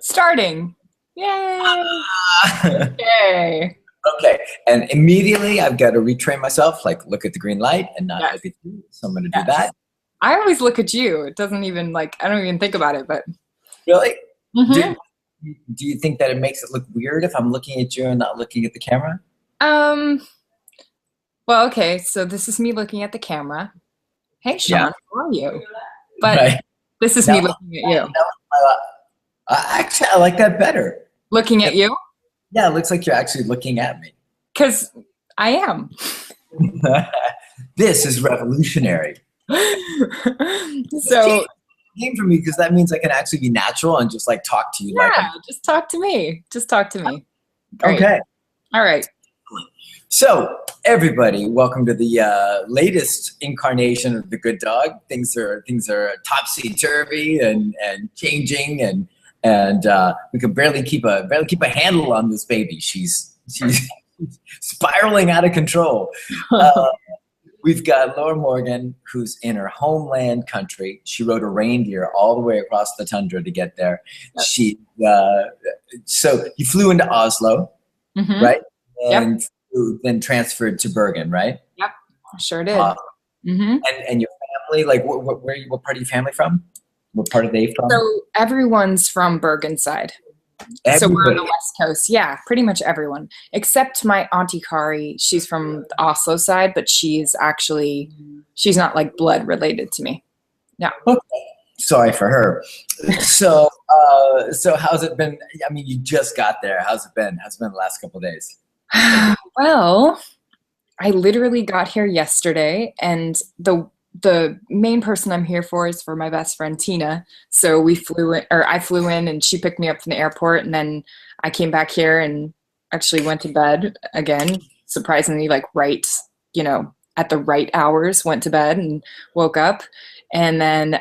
Starting. Yay. Okay. Okay, and immediately I've got to retrain myself, like look at the green light and not Yes. look at you. So I'm going to do Yes. that. I always look at you. It doesn't even like, I don't even think about it, but. Really? Mhm. Do you think that it makes it look weird if I'm looking at you and not looking at the camera? Well, okay, so this is me looking at the camera. Hey, Yeah. Shawn, how are you? But Right. this is Now, me looking at you. actually, I like that better. Looking at you? Yeah, it looks like you're actually looking at me. Because I am. This is revolutionary. So, Came for me because that means I can actually be natural and just like talk to you. yeah, just talk to me. Just talk to me. Great. Okay. All right. So everybody, welcome to the latest incarnation of the good dog. Things are topsy turvy and changing and we can barely keep a handle on this baby. She's spiraling out of control. We've got Laura Morgan, who's in her homeland country. She rode a reindeer all the way across the tundra to get there. She so you flew into Oslo, right? And then transferred to Bergen, right? Yep, sure did. And your family, like, what part of your family from? What part are they from? So everyone's from Bergen side. So we're on the West Coast. Yeah, pretty much everyone. Except my auntie Kari. She's from the Oslo side, but she's not like blood related to me. Yeah. Okay. Sorry for her. So how's it been? I mean, you just got there. How's it been? How's it been the last couple of days? Well, I literally got here yesterday, and the main person I'm here for is for my best friend Tina. So I flew in and she picked me up from the airport, and then I came back here and actually went to bed again, surprisingly, like right, at the right hours, went to bed and woke up. And then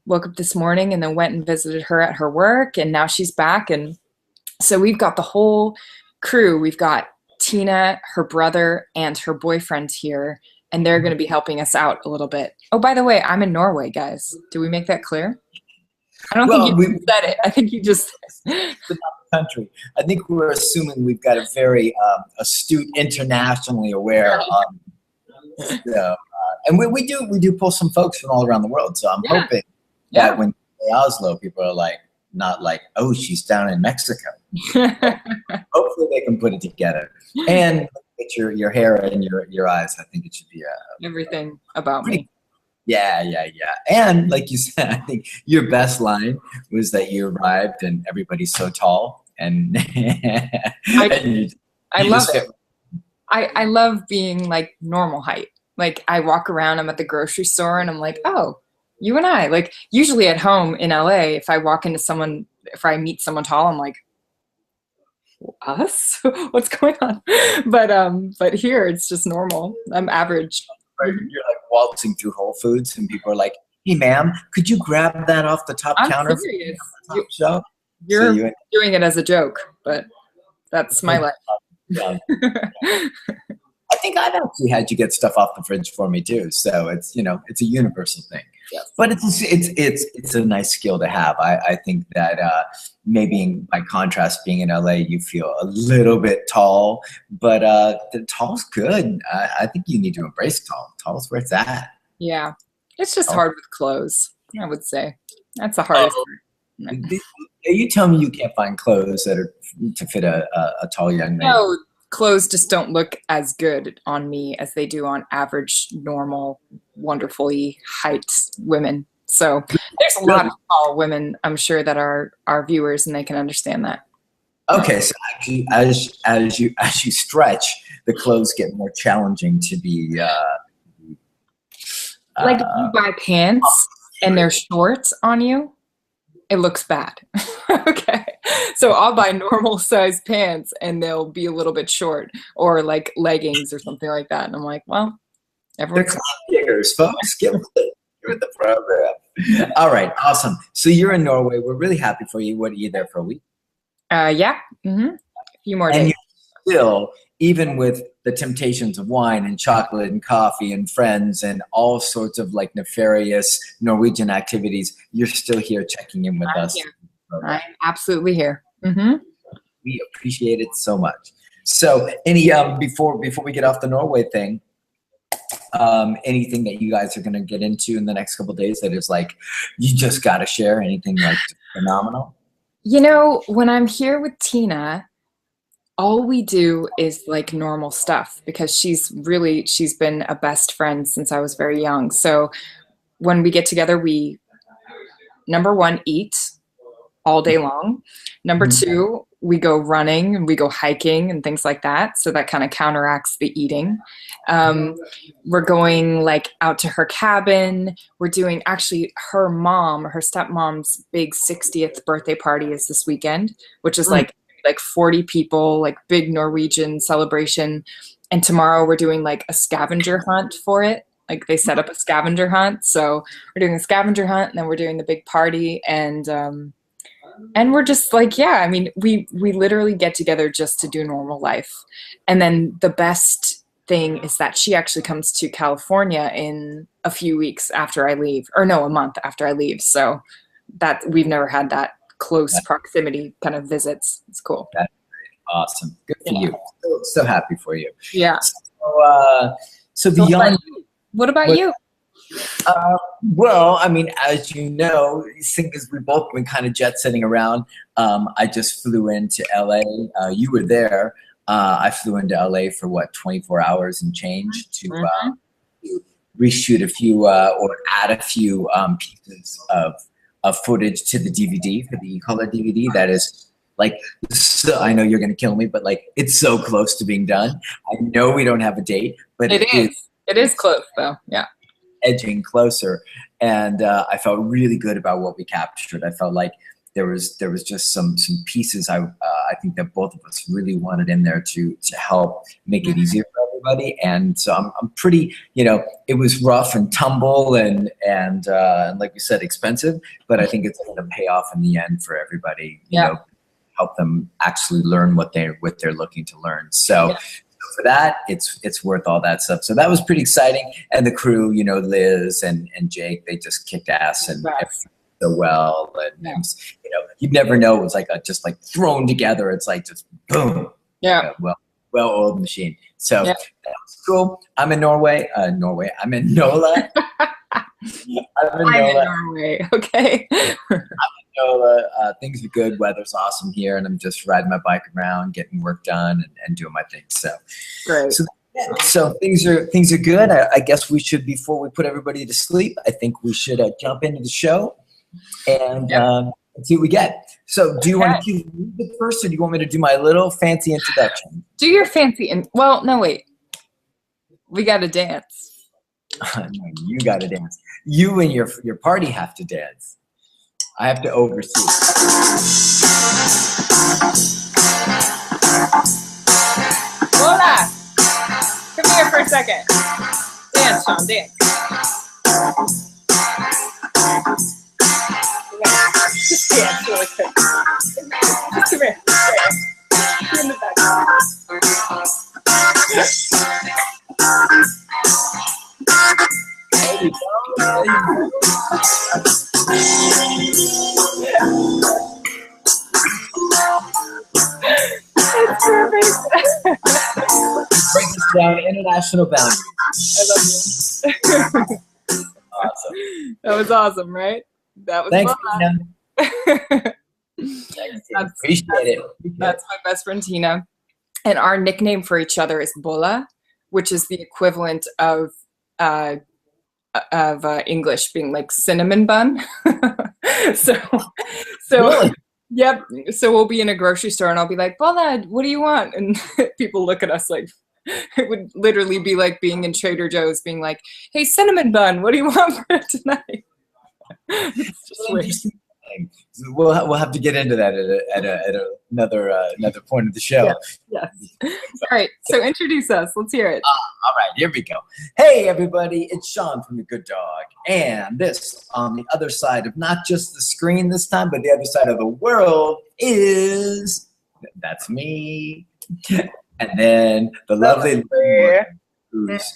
woke up this morning and then went and visited her at her work, and now she's back. And so we've got the whole crew. We've got Tina, her brother, and her boyfriend here, and they're going to be helping us out a little bit. Oh, by the way, I'm in Norway, guys. Do we make that clear? I don't think you said it. I think you just country. I think we're assuming we've got a very astute, internationally aware, and we do pull some folks from all around the world. So I'm hoping that when you say Oslo, people are like, not like, oh, she's down in Mexico. Hopefully they can put it together. And it's your hair and your eyes. I think it should be everything about me. Yeah. And like you said, I think your best line was that you arrived and everybody's so tall. And, I love it. I love being like normal height. Like I walk around, I'm at the grocery store and I'm like, oh, you and I. Like usually at home in LA, if I meet someone tall, I'm like, us? What's going on? But here it's just normal. I'm average. Right, you're like waltzing through Whole Foods and people are like, hey ma'am, could you grab that off the top counter? Serious. You're doing it as a joke, but that's my life. I think I've actually had you get stuff off the fridge for me too. So it's it's a universal thing. Yes. But it's a nice skill to have. I think that maybe by contrast, being in LA, you feel a little bit tall, but the tall's good. I think you need to embrace tall. Tall's where it's at. Yeah, it's just hard with clothes. I would say that's the hardest part. You tell me you can't find clothes that are to fit a tall young man. No, clothes just don't look as good on me as they do on average, normal, wonderfully height women. So there's a lot of tall women, I'm sure, that are our viewers, and they can understand that. Okay, so as you stretch, the clothes get more challenging to be. Like if you buy pants and they're short on you, it looks bad. Okay. So I'll buy normal size pants and they'll be a little bit short, or like leggings or something like that. And I'm like, well, everyone's diggers, folks. Give it the program. All right. Awesome. So you're in Norway. We're really happy for you. What are you there for a week? Yeah. A few more days. And you're still, even with the temptations of wine and chocolate and coffee and friends and all sorts of like nefarious Norwegian activities, you're still here checking in with us. I'm absolutely here. Mm-hmm. We appreciate it so much. So any before we get off the Norway thing, anything that you guys are going to get into in the next couple of days that is like you just got to share, anything like phenomenal? You know, when I'm here with Tina, all we do is like normal stuff because she's been a best friend since I was very young. So when we get together, we number one, eat all day long. Number two, we go running and we go hiking and things like that. So that kind of counteracts the eating. We're going like out to her cabin. We're doing actually her stepmom's big 60th birthday party is this weekend, which is like 40 people, like big Norwegian celebration. And tomorrow we're doing like a scavenger hunt for it. Like they set up a scavenger hunt. So we're doing a scavenger hunt and then we're doing the big party and we're just like, yeah, I mean, we literally get together just to do normal life. And then the best thing is that she actually comes to California in a few weeks after I leave, or no, a month after I leave. So that we've never had that close proximity kind of visits. It's cool. That's awesome. Good for you. So happy for you. Yeah. So beyond, what about you? Well, I mean, as you know, because we've both been kind of jet setting around. I just flew into LA. You were there. I flew into LA for what, 24 hours and change to reshoot a few or add a few pieces of footage to the DVD, for the color DVD. That is like, so, I know you're going to kill me, but like, it's so close to being done. I know we don't have a date, but it is. It is close though. Yeah. Edging closer, and I felt really good about what we captured. I felt like there was just some pieces I think that both of us really wanted in there to help make it easier for everybody. And so I'm pretty, it was rough and tumble and like you said, expensive, but I think it's going to pay off in the end for everybody. You know, help them actually learn what they're looking to learn. So. For that, it's worth all that stuff. So that was pretty exciting. And the crew, Liz and Jake, they just kicked ass and so well. And you'd never know. It was like just like thrown together. It's like just boom. Yeah. Well-oiled machine. So that was cool. I'm in Norway. I'm in NOLA. I'm in Norway. Okay. Things are good. Weather's awesome here, and I'm just riding my bike around, getting work done, and doing my thing. So great. So things are good. I guess we should, before we put everybody to sleep, I think we should jump into the show and see what we get. So do you want to cue the music first, or do you want me to do my little fancy introduction? Do your fancy well, no, wait. We got to dance. No, you got to dance. You and your party have to dance. I have to oversee. Hola! Come here for a second. Dance, Shawn, dance. Just dance really quick. Just come here. You're in the back. There you go. That's perfect. Break this down, international boundaries. I love you. Awesome. That was awesome, right? That was Thanks, Tina. Appreciate it. That's my best friend Tina. And our nickname for each other is Bola, which is the equivalent of English being like cinnamon bun. so Really? Yep. So we'll be in a grocery store and I'll be like, Bola, what do you want? And people look at us like, it would literally be like being in Trader Joe's being like, hey, cinnamon bun, what do you want for tonight? It's just weird. We'll have to get into that at another point of the show. Yes. All right. So introduce us. Let's hear it. All right. Here we go. Hey, everybody. It's Shawn from The Good Dog. And this, on the other side of not just the screen this time, but the other side of the world that's me. And then the lovely who's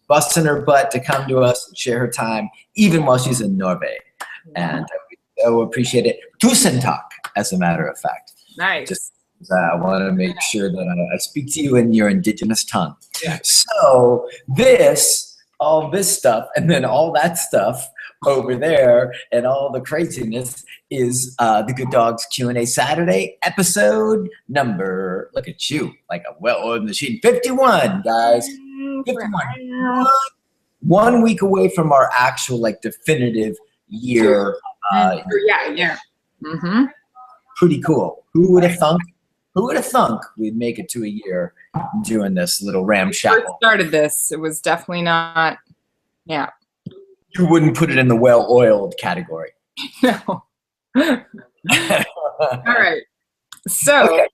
busting her butt to come to us and share her time, even while she's in Norway. And so appreciate it. Tusentak, as a matter of fact. Nice. Just I want to make sure that I speak to you in your indigenous tongue. Yeah. So all this stuff, and then all that stuff over there, and all the craziness is the Good Dogs Q&A Saturday episode number. Look at you, like a well-oiled machine. 51, guys. 51. 1 week away from our actual like definitive year. Yeah. Mm-hmm. Pretty cool. Who would have thunk? Who would have thunk we'd make it to a year doing this little ramshackle? When we started this, it was definitely not. Yeah. You wouldn't put it in the well-oiled category. No. All right. So. Okay.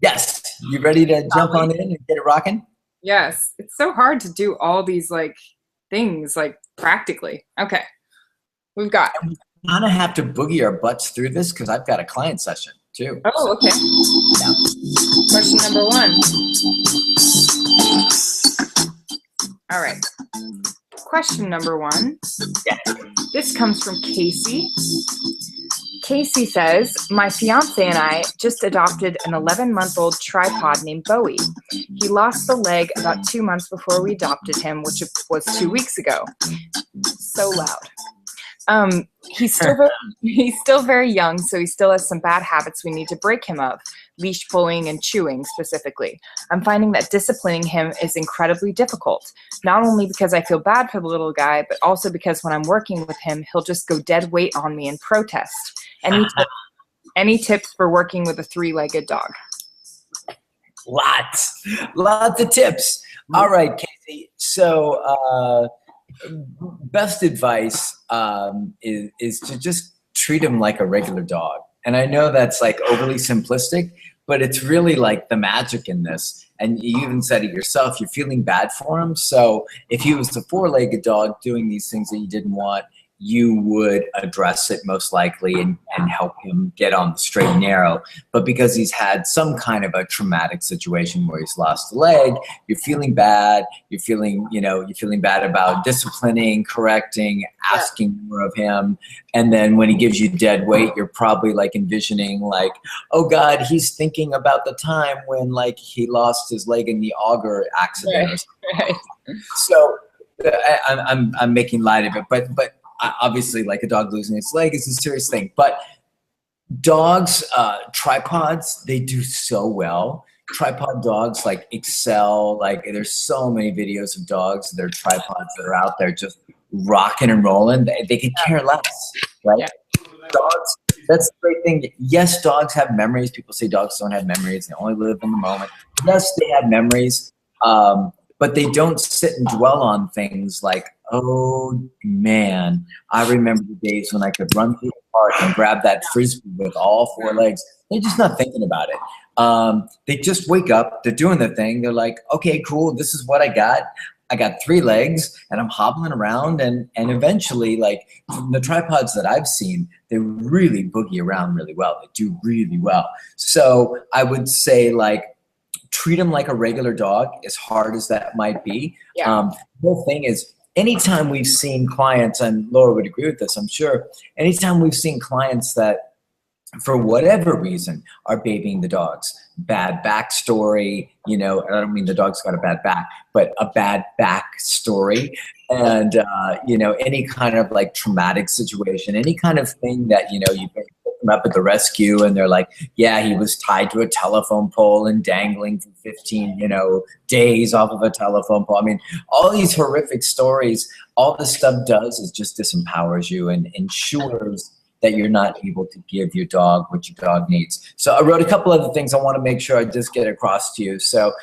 Yes. You ready to jump on in and get it rocking? Yes. It's so hard to do all these like things like practically. Okay. We've got. And we kind of have to boogie our butts through this because I've got a client session too. Oh, okay. Yeah. Question number 1. All right. Question number 1. Yeah. This comes from Casey. Casey says, my fiance and I just adopted an 11-month-old tripod named Bowie. He lost the leg about 2 months before we adopted him, which was 2 weeks ago. So loud. He's still very young, so he still has some bad habits we need to break him of, leash pulling and chewing specifically. I'm finding that disciplining him is incredibly difficult, not only because I feel bad for the little guy, but also because when I'm working with him, he'll just go dead weight on me and protest. Any tips for working with a 3-legged dog? Lots of tips. All right, Casey. So best advice is to just treat him like a regular dog. And I know that's like overly simplistic, but it's really like the magic in this. And you even said it yourself, you're feeling bad for him. So if he was the 4-legged dog doing these things that you didn't want, you would address it most likely and help him get on the straight and narrow. But because he's had some kind of a traumatic situation where he's lost a leg, you're feeling bad. You're feeling bad about disciplining, correcting, asking more of him. And then when he gives you dead weight, you're probably like envisioning like, oh God, he's thinking about the time when like he lost his leg in the auger accident. Right. So I'm making light of it, but obviously, like a dog losing its leg is a serious thing. But dogs, tripods, they do so well. Tripod dogs like excel. Like there's so many videos of dogs, their tripods that are out there just rocking and rolling. They could care less, right? Yeah. Dogs, that's the great thing. Yes, dogs have memories. People say dogs don't have memories. They only live in the moment. Yes, they have memories. But they don't sit and dwell on things like, oh man, I remember the days when I could run through the park and grab that frisbee with all 4 legs. They're just not thinking about it. They just wake up, they're doing their thing. They're like, okay, cool, this is what I got. I got 3 legs and I'm hobbling around and eventually like the tripods that I've seen, they really boogie around really well. They do really well. So I would say like, treat him like a regular dog, as hard as that might be. Yeah. The whole thing is, anytime we've seen clients, and Laura would agree with this, I'm sure, anytime we've seen clients that, for whatever reason, are babying the dogs, bad backstory, I don't mean the dog's got a bad back, but a bad backstory, and, any kind of like traumatic situation, any kind of thing that, you pick them up at the rescue and they're like, yeah, he was tied to a telephone pole and dangling for 15, days off of a telephone pole. I mean, all these horrific stories, all this stuff does is just disempowers you and ensures that you're not able to give your dog what your dog needs. So I wrote a couple other things I want to make sure I just get across to you. So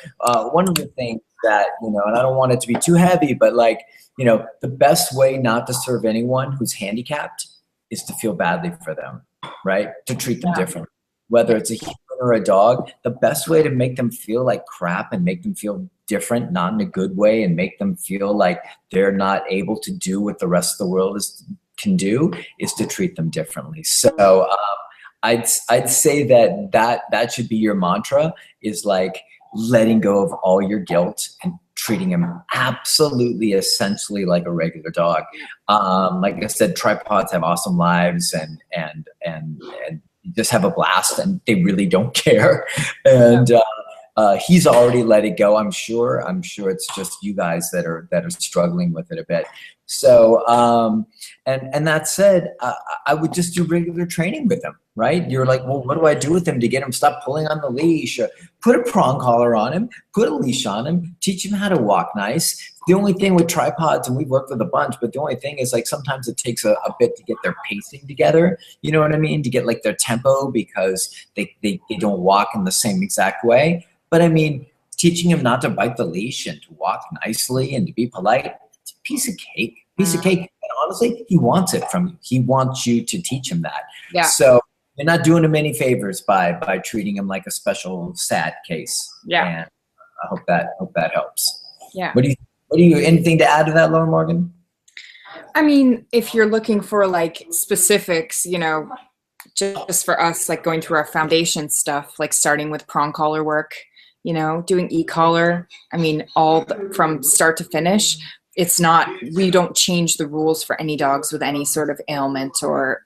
one of the things that, and I don't want it to be too heavy, but like, the best way not to serve anyone who's handicapped is to feel badly for them, right? To treat them differently. Whether it's a human or a dog, the best way to make them feel like crap and make them feel different, not in a good way, and make them feel like they're not able to do what the rest of the world can do is to treat them differently. So I'd say that should be your mantra, is like letting go of all your guilt and treating him absolutely essentially like a regular dog. Like I said, tripods have awesome lives and just have a blast, and they really don't care. And he's already let it go. I'm sure it's just you guys that are struggling with it a bit. So, and that said, I would just do regular training with him, right? You're like, well, what do I do with him to get him stop pulling on the leash? Put a prong collar on him, put a leash on him, teach him how to walk nice. The only thing with tripods, and we've worked with a bunch, but the only thing is, like, sometimes it takes a bit to get their pacing together. You know what I mean? To get like their tempo, because they don't walk in the same exact way. But I mean, teaching him not to bite the leash and to walk nicely and to be polite, it's a piece of cake. Piece of cake. And honestly, he wants it from you. He wants you to teach him that. Yeah. So you're not doing him any favors by treating him like a special sad case. Yeah. And I hope that helps. Yeah. What do you anything to add to that, Laura Morgan? I mean, if you're looking for like specifics, you know, just for us, like going through our foundation stuff, like starting with prong collar work, you know, doing e-collar. I mean, from start to finish. It's not, we don't change the rules for any dogs with any sort of ailment or,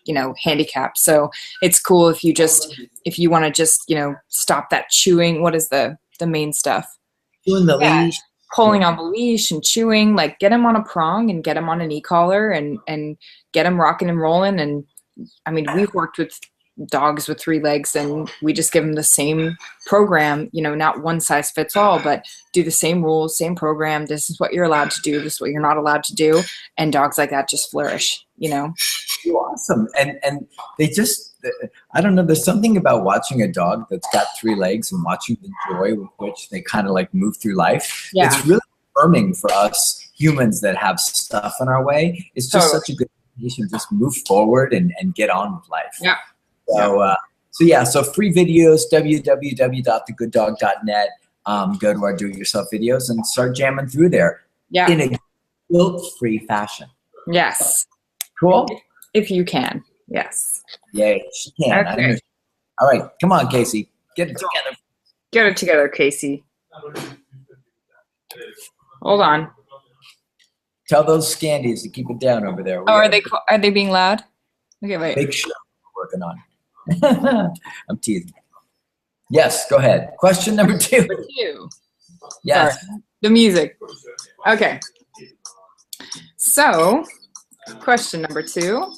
you know, handicap. So it's cool if you want to just, you know, stop that chewing. What is the main stuff? Chewing the leash. Pulling on the leash and chewing, like get him on a prong and get him on an e-collar and get him rocking and rolling. And I mean, we've worked with dogs with 3 legs, and we just give them the same program, you know, not one size fits all, but do the same rules, same program. This is what you're allowed to do. This is what you're not allowed to do. And dogs like that just flourish, you know? Awesome. And they just, I don't know, there's something about watching a dog that's got 3 legs and watching the joy with which they kind of like move through life. Yeah. It's really affirming for us humans that have stuff in our way. It's just such a good indication to just move forward and get on with life. Yeah. So free videos, www.thegooddog.net. Go to our do-it-yourself videos and start jamming through there in a guilt-free fashion. Yes. Cool? If you can, yes. Yeah, she can. Okay. All right, come on, Casey. Get it together. Get it together, Casey. Hold on. Tell those scandies to keep it down over there. Are they being loud? Okay, wait. Big show we're working on. I'm teasing. Yes, go ahead. Question number 2. Number 2. Yes. Sorry. The music. Okay. So, question number 2.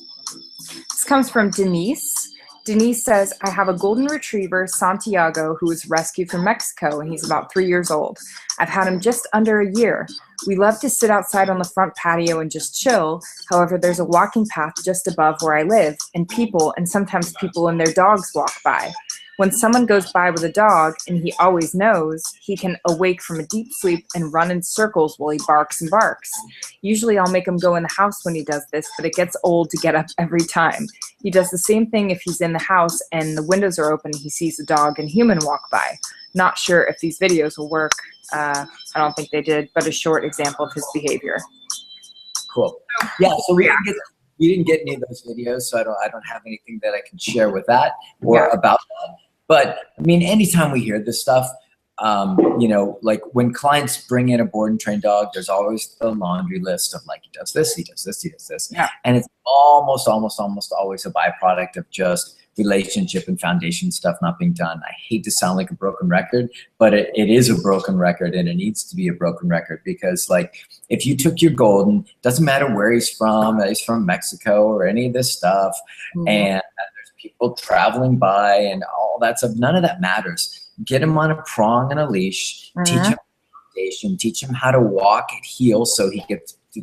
This comes from Denise. Denise says, I have a golden retriever, Santiago, who was rescued from Mexico, and he's about 3 years old. I've had him just under a year. We love to sit outside on the front patio and just chill. However, there's a walking path just above where I live, and sometimes people and their dogs walk by. When someone goes by with a dog, and he always knows, he can awake from a deep sleep and run in circles while he barks and barks. Usually I'll make him go in the house when he does this, but it gets old to get up every time. He does the same thing if he's in the house and the windows are open and he sees a dog and human walk by. Not sure if these videos will work. I don't think they did, but a short example of his behavior. Cool. Yeah, so we didn't get any of those videos, so I don't have anything that I can share with that or about that. But I mean, anytime we hear this stuff, you know, like when clients bring in a board and trained dog, there's always the laundry list of like, he does this, he does this, he does this. Yeah. And it's almost always a byproduct of just relationship and foundation stuff not being done. I hate to sound like a broken record, but it is a broken record, and it needs to be a broken record, because like if you took your golden, doesn't matter where he's from Mexico or any of this stuff, and there's people traveling by and all that stuff, none of that matters. Get him on a prong and a leash, teach him foundation, teach him how to walk at heel so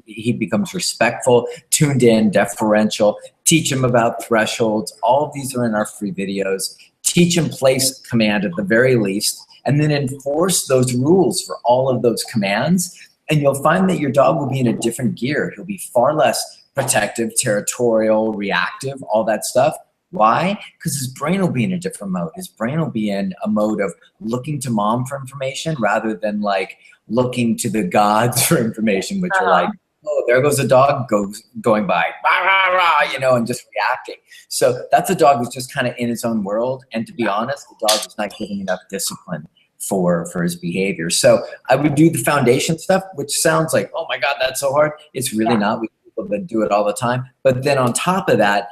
he becomes respectful, tuned in, deferential. Teach him about thresholds. All of these are in our free videos. Teach him place command at the very least, and then enforce those rules for all of those commands. And you'll find that your dog will be in a different gear. He'll be far less protective, territorial, reactive, all that stuff. Why? Because his brain will be in a different mode. His brain will be in a mode of looking to mom for information rather than like looking to the gods for information, which are like, oh, there goes a dog going by, rah, rah, rah, you know, and just reacting. So that's a dog who's just kind of in his own world. And to be honest, the dog is not giving enough discipline for his behavior. So I would do the foundation stuff, which sounds like, oh my God, that's so hard. It's really not. We have people that do it all the time. But then on top of that,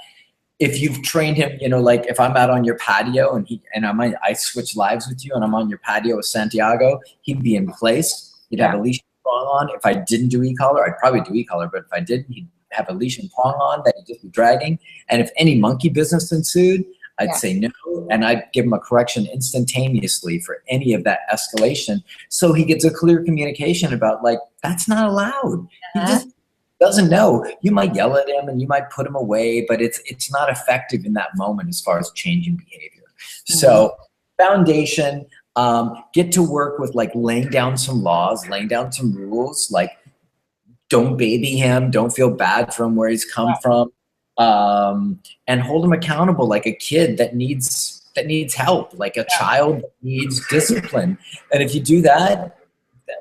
if you've trained him, you know, like if I'm out on your patio and I switch lives with you and I'm on your patio with Santiago, he'd be in place. He'd have a leash and prong on. If I didn't do e-collar, I'd probably do e-collar, but if I didn't, he'd have a leash and prong on that he'd just be dragging. And if any monkey business ensued, I'd say no, and I'd give him a correction instantaneously for any of that escalation, so he gets a clear communication about, like, that's not allowed. He just doesn't know. You might yell at him and you might put him away, but it's not effective in that moment as far as changing behavior. So foundation, get to work with like laying down some laws, laying down some rules, like don't baby him, don't feel bad from where he's come from. And hold them accountable like a kid that needs help, like a child that needs discipline. And if you do that,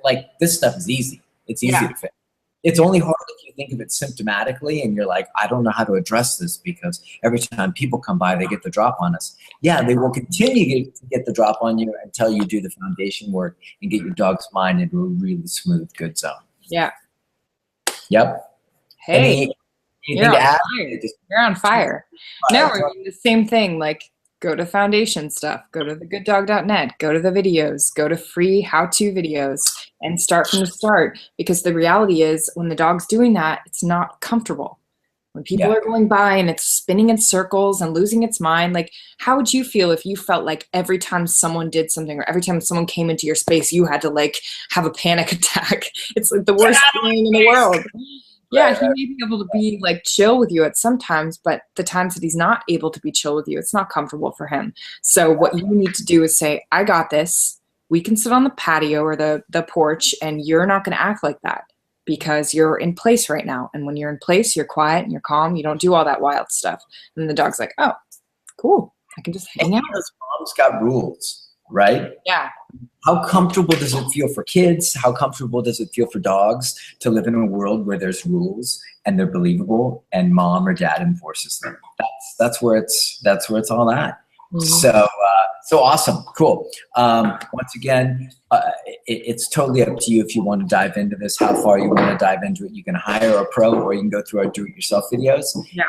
like this stuff is easy. It's easy to fix. It's only hard if you think of it symptomatically and you're like, I don't know how to address this because every time people come by, they get the drop on us. Yeah, they will continue to get the drop on you until you do the foundation work and get your dog's mind into a really smooth, good zone. Yeah. Yep. Hey. You're on fire. You're on fire. No, we're doing the same thing. Like, go to foundation stuff. Go to thegooddog.net. Go to the videos. Go to free how-to videos and start from the start. Because the reality is, when the dog's doing that, it's not comfortable. When people are going by and it's spinning in circles and losing its mind, like, how would you feel if you felt like every time someone did something or every time someone came into your space, you had to, like, have a panic attack? It's like the worst feeling in the world. Yeah, he may be able to be like chill with you at some times, but the times that he's not able to be chill with you, it's not comfortable for him. So what you need to do is say, I got this. We can sit on the patio or the porch, and you're not going to act like that because you're in place right now. And when you're in place, you're quiet and you're calm. You don't do all that wild stuff. And the dog's like, oh, cool. I can just hang out. Because mom's got rules, right? Yeah. How comfortable does it feel for kids? How comfortable does it feel for dogs to live in a world where there's rules and they're believable and mom or dad enforces them? That's where it's all at. So awesome, cool. Once again, it's totally up to you if you want to dive into this. How far you want to dive into it? You can hire a pro, or you can go through our do-it-yourself videos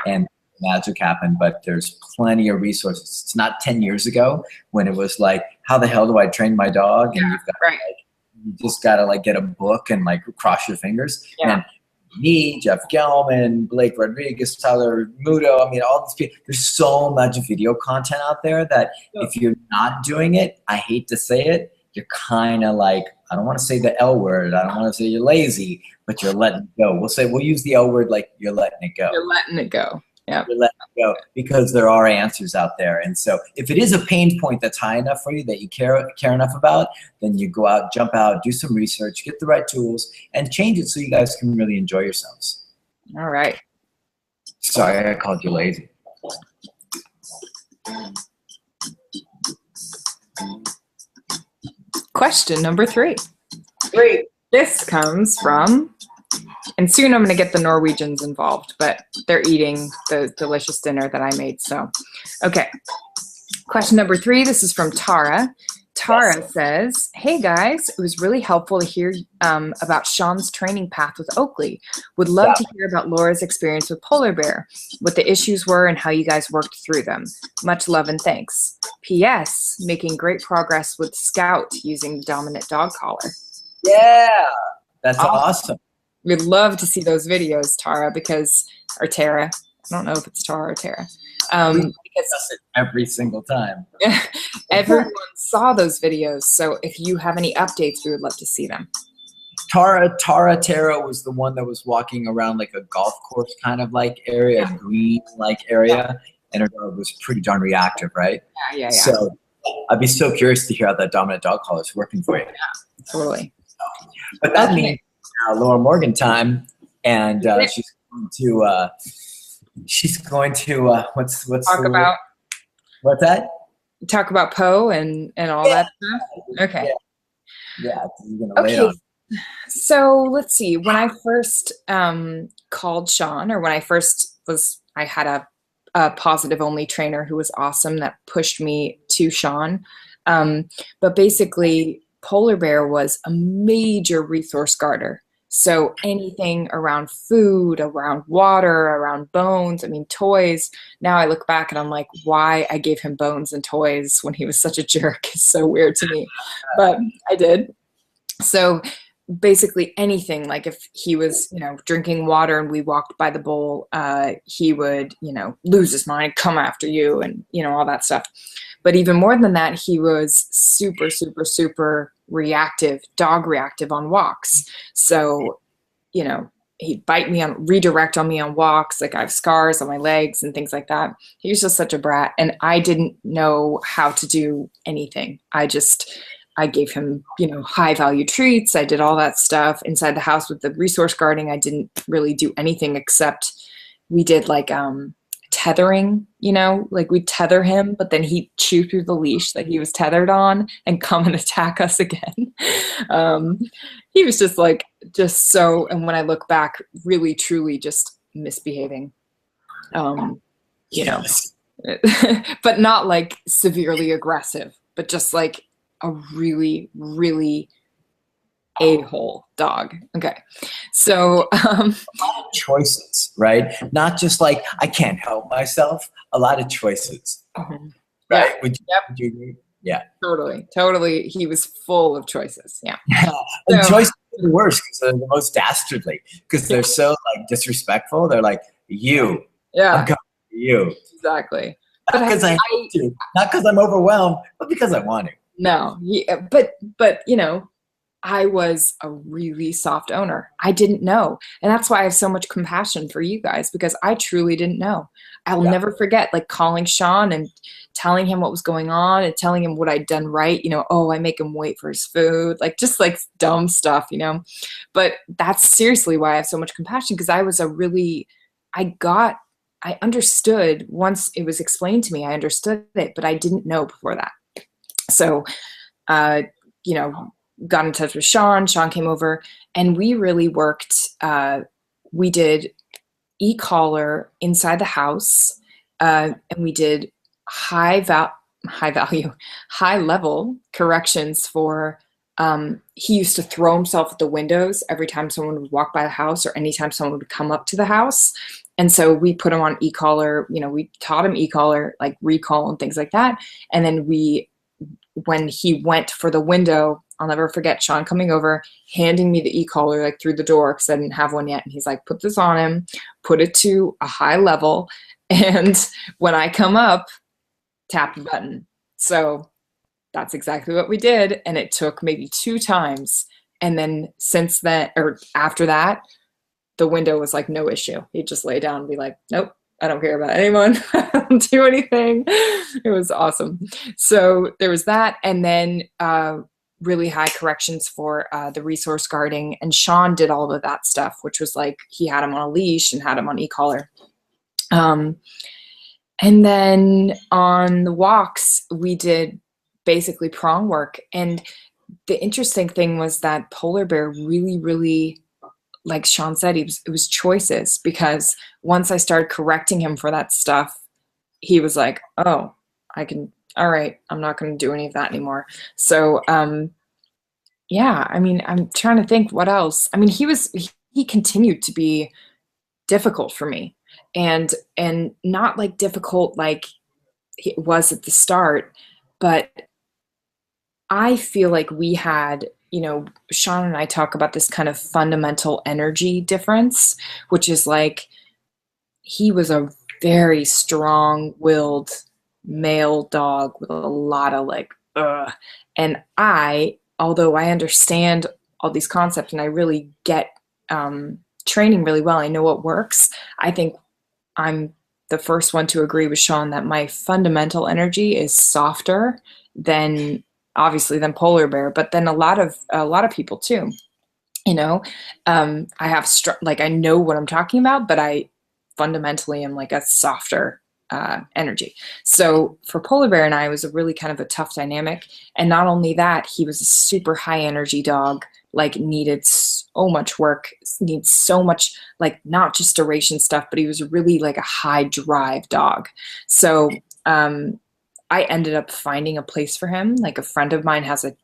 and magic happen, but there's plenty of resources. It's not 10 years ago when it was like, how the hell do I train my dog? And you've got you just got to like get a book and like cross your fingers. And me, Jeff Gelman, Blake Rodriguez, Tyler Muto, I mean, all these people, there's so much video content out there that if you're not doing it, I hate to say it, you're kind of like, I don't want to say the L word. I don't want to say you're lazy, but you're letting it go. We'll use the L word like you're letting it go. You're letting it go. Yeah. Let it go because there are answers out there. And so if it is a pain point that's high enough for you that you care enough about, then you go out, jump out, do some research, get the right tools, and change it so you guys can really enjoy yourselves. All right. Sorry, I called you lazy. Question number 3. Great. This comes from, and soon I'm going to get the Norwegians involved, but they're eating the delicious dinner that I made. So, okay. Question number 3. This is from Tara. Tara says, hey guys, it was really helpful to hear about Shawn's training path with Oakley. Would love to hear about Laura's experience with Polar Bear, what the issues were and how you guys worked through them. Much love and thanks. P.S. Making great progress with Scout using the dominant dog collar. Yeah, that's awesome. We'd love to see those videos, Tara, or Tara. I don't know if it's Tara or Tara. Because it every single time. Everyone saw those videos, so if you have any updates, we would love to see them. Tara was the one that was walking around like a golf course kind of like area, a green like area, and her dog was pretty darn reactive, right? Yeah. So I'd be so curious to hear how that dominant dog collar is working for you. Yeah, totally. But that means Laura Morgan time, and she's going to what's talk about what's that? Talk about Poe and all that stuff. Okay. Yeah. You're gonna lay it on. So let's see. When I first called Shawn, or when I had a positive only trainer who was awesome that pushed me to Shawn. But basically, polar bear was a major resource guarder. So anything around food, around water, around bones, I mean, toys. Now I look back and I'm like, why I gave him bones and toys when he was such a jerk is so weird to me. But I did. So basically anything, like if he was, drinking water and we walked by the bowl, he would, lose his mind, come after you, and all that stuff. But even more than that, he was super, super, super reactive, dog reactive on walks. So, he'd bite me on, redirect on me on walks. Like I have scars on my legs and things like that. He was just such a brat. And I didn't know how to do anything. I gave him, high value treats. I did all that stuff inside the house with the resource guarding. I didn't really do anything except we did like tethering, like we'd tether him, but then he'd chew through the leash that he was tethered on and come and attack us again. He was just so, and when I look back, really, truly just misbehaving, Yes. but not like severely aggressive, but just like a really, really a-hole dog. Okay. So, Choices, right? Not just like, I can't help myself. A lot of choices, mhm. right? Yeah. Would Yep. you agree? Yeah. Totally. He was full of choices. Yeah. And So, choices are the worst because they're the most dastardly because they're so like disrespectful. They're like, I'm yeah, coming for you. exactly. Not But because I have to, not because I'm overwhelmed, but because I want to. no, but I was a really soft owner. I didn't know. And that's why I have so much compassion for you guys because I truly didn't know. I'll Yeah. never forget like calling Shawn and telling him what was going on and telling him what I'd done right. I make him wait for his food, like just like dumb stuff. But that's seriously why I have so much compassion because I understood once it was explained to me, I understood it, but I didn't know before that. So, uh, you know, got in touch with Shawn. Shawn came over and we really worked. We did e-collar inside the house, and we did high value, high level corrections for. He used to throw himself at the windows every time someone would walk by the house or anytime someone would come up to the house. And so we put him on e-collar. We taught him e-collar, like recall and things like that. And then when he went for the window, I'll never forget Shawn coming over, handing me the e-collar like through the door because I didn't have one yet. And he's like, put this on him, put it to a high level. And when I come up, tap the button. So that's exactly what we did. And it took maybe 2 times. And then since then, or after that, the window was like no issue. He'd just lay down and be like, nope, I don't care about anyone. I don't do anything. It was awesome. So there was that. And then really high corrections for the resource guarding. And Shawn did all of that stuff, which was like he had him on a leash and had him on e-collar. And then on the walks, we did basically prong work. And the interesting thing was that polar bear really, really, like Shawn said, it was choices, because once I started correcting him for that stuff, he was like, oh, all right, I'm not going to do any of that anymore. So, yeah, I mean, I'm trying to think what else. I mean, he continued to be difficult for me, and not like difficult like it was at the start, but I feel like we had, Shawn and I talk about this kind of fundamental energy difference, which is like he was a very strong-willed male dog with a lot of like, ugh. And although I understand all these concepts and I really get training really well, I know what works. I think I'm the first one to agree with Shawn that my fundamental energy is softer than obviously than polar bear, but then a lot of people too. I have like I know what I'm talking about, but I fundamentally am like a softer energy. So for polar bear and I, it was a really kind of a tough dynamic. And not only that, he was a super high energy dog, like needed so much work, needs so much, like not just duration stuff, but he was really like a high drive dog. So I ended up finding a place for him. Like a friend of mine has a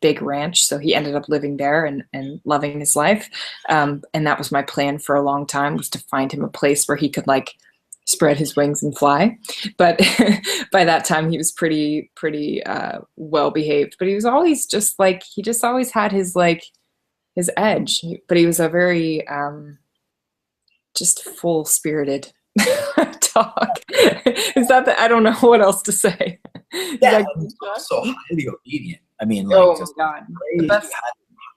big ranch, so he ended up living there and loving his life. And that was my plan for a long time, was to find him a place where he could like spread his wings and fly. But by that time he was pretty well behaved. But he was always just like, he just always had his like his edge. But he was a very just full spirited dog. Is that the, I don't know what else to say. Yeah, he's so highly obedient. I mean, like, Oh my just God. The crazy. best,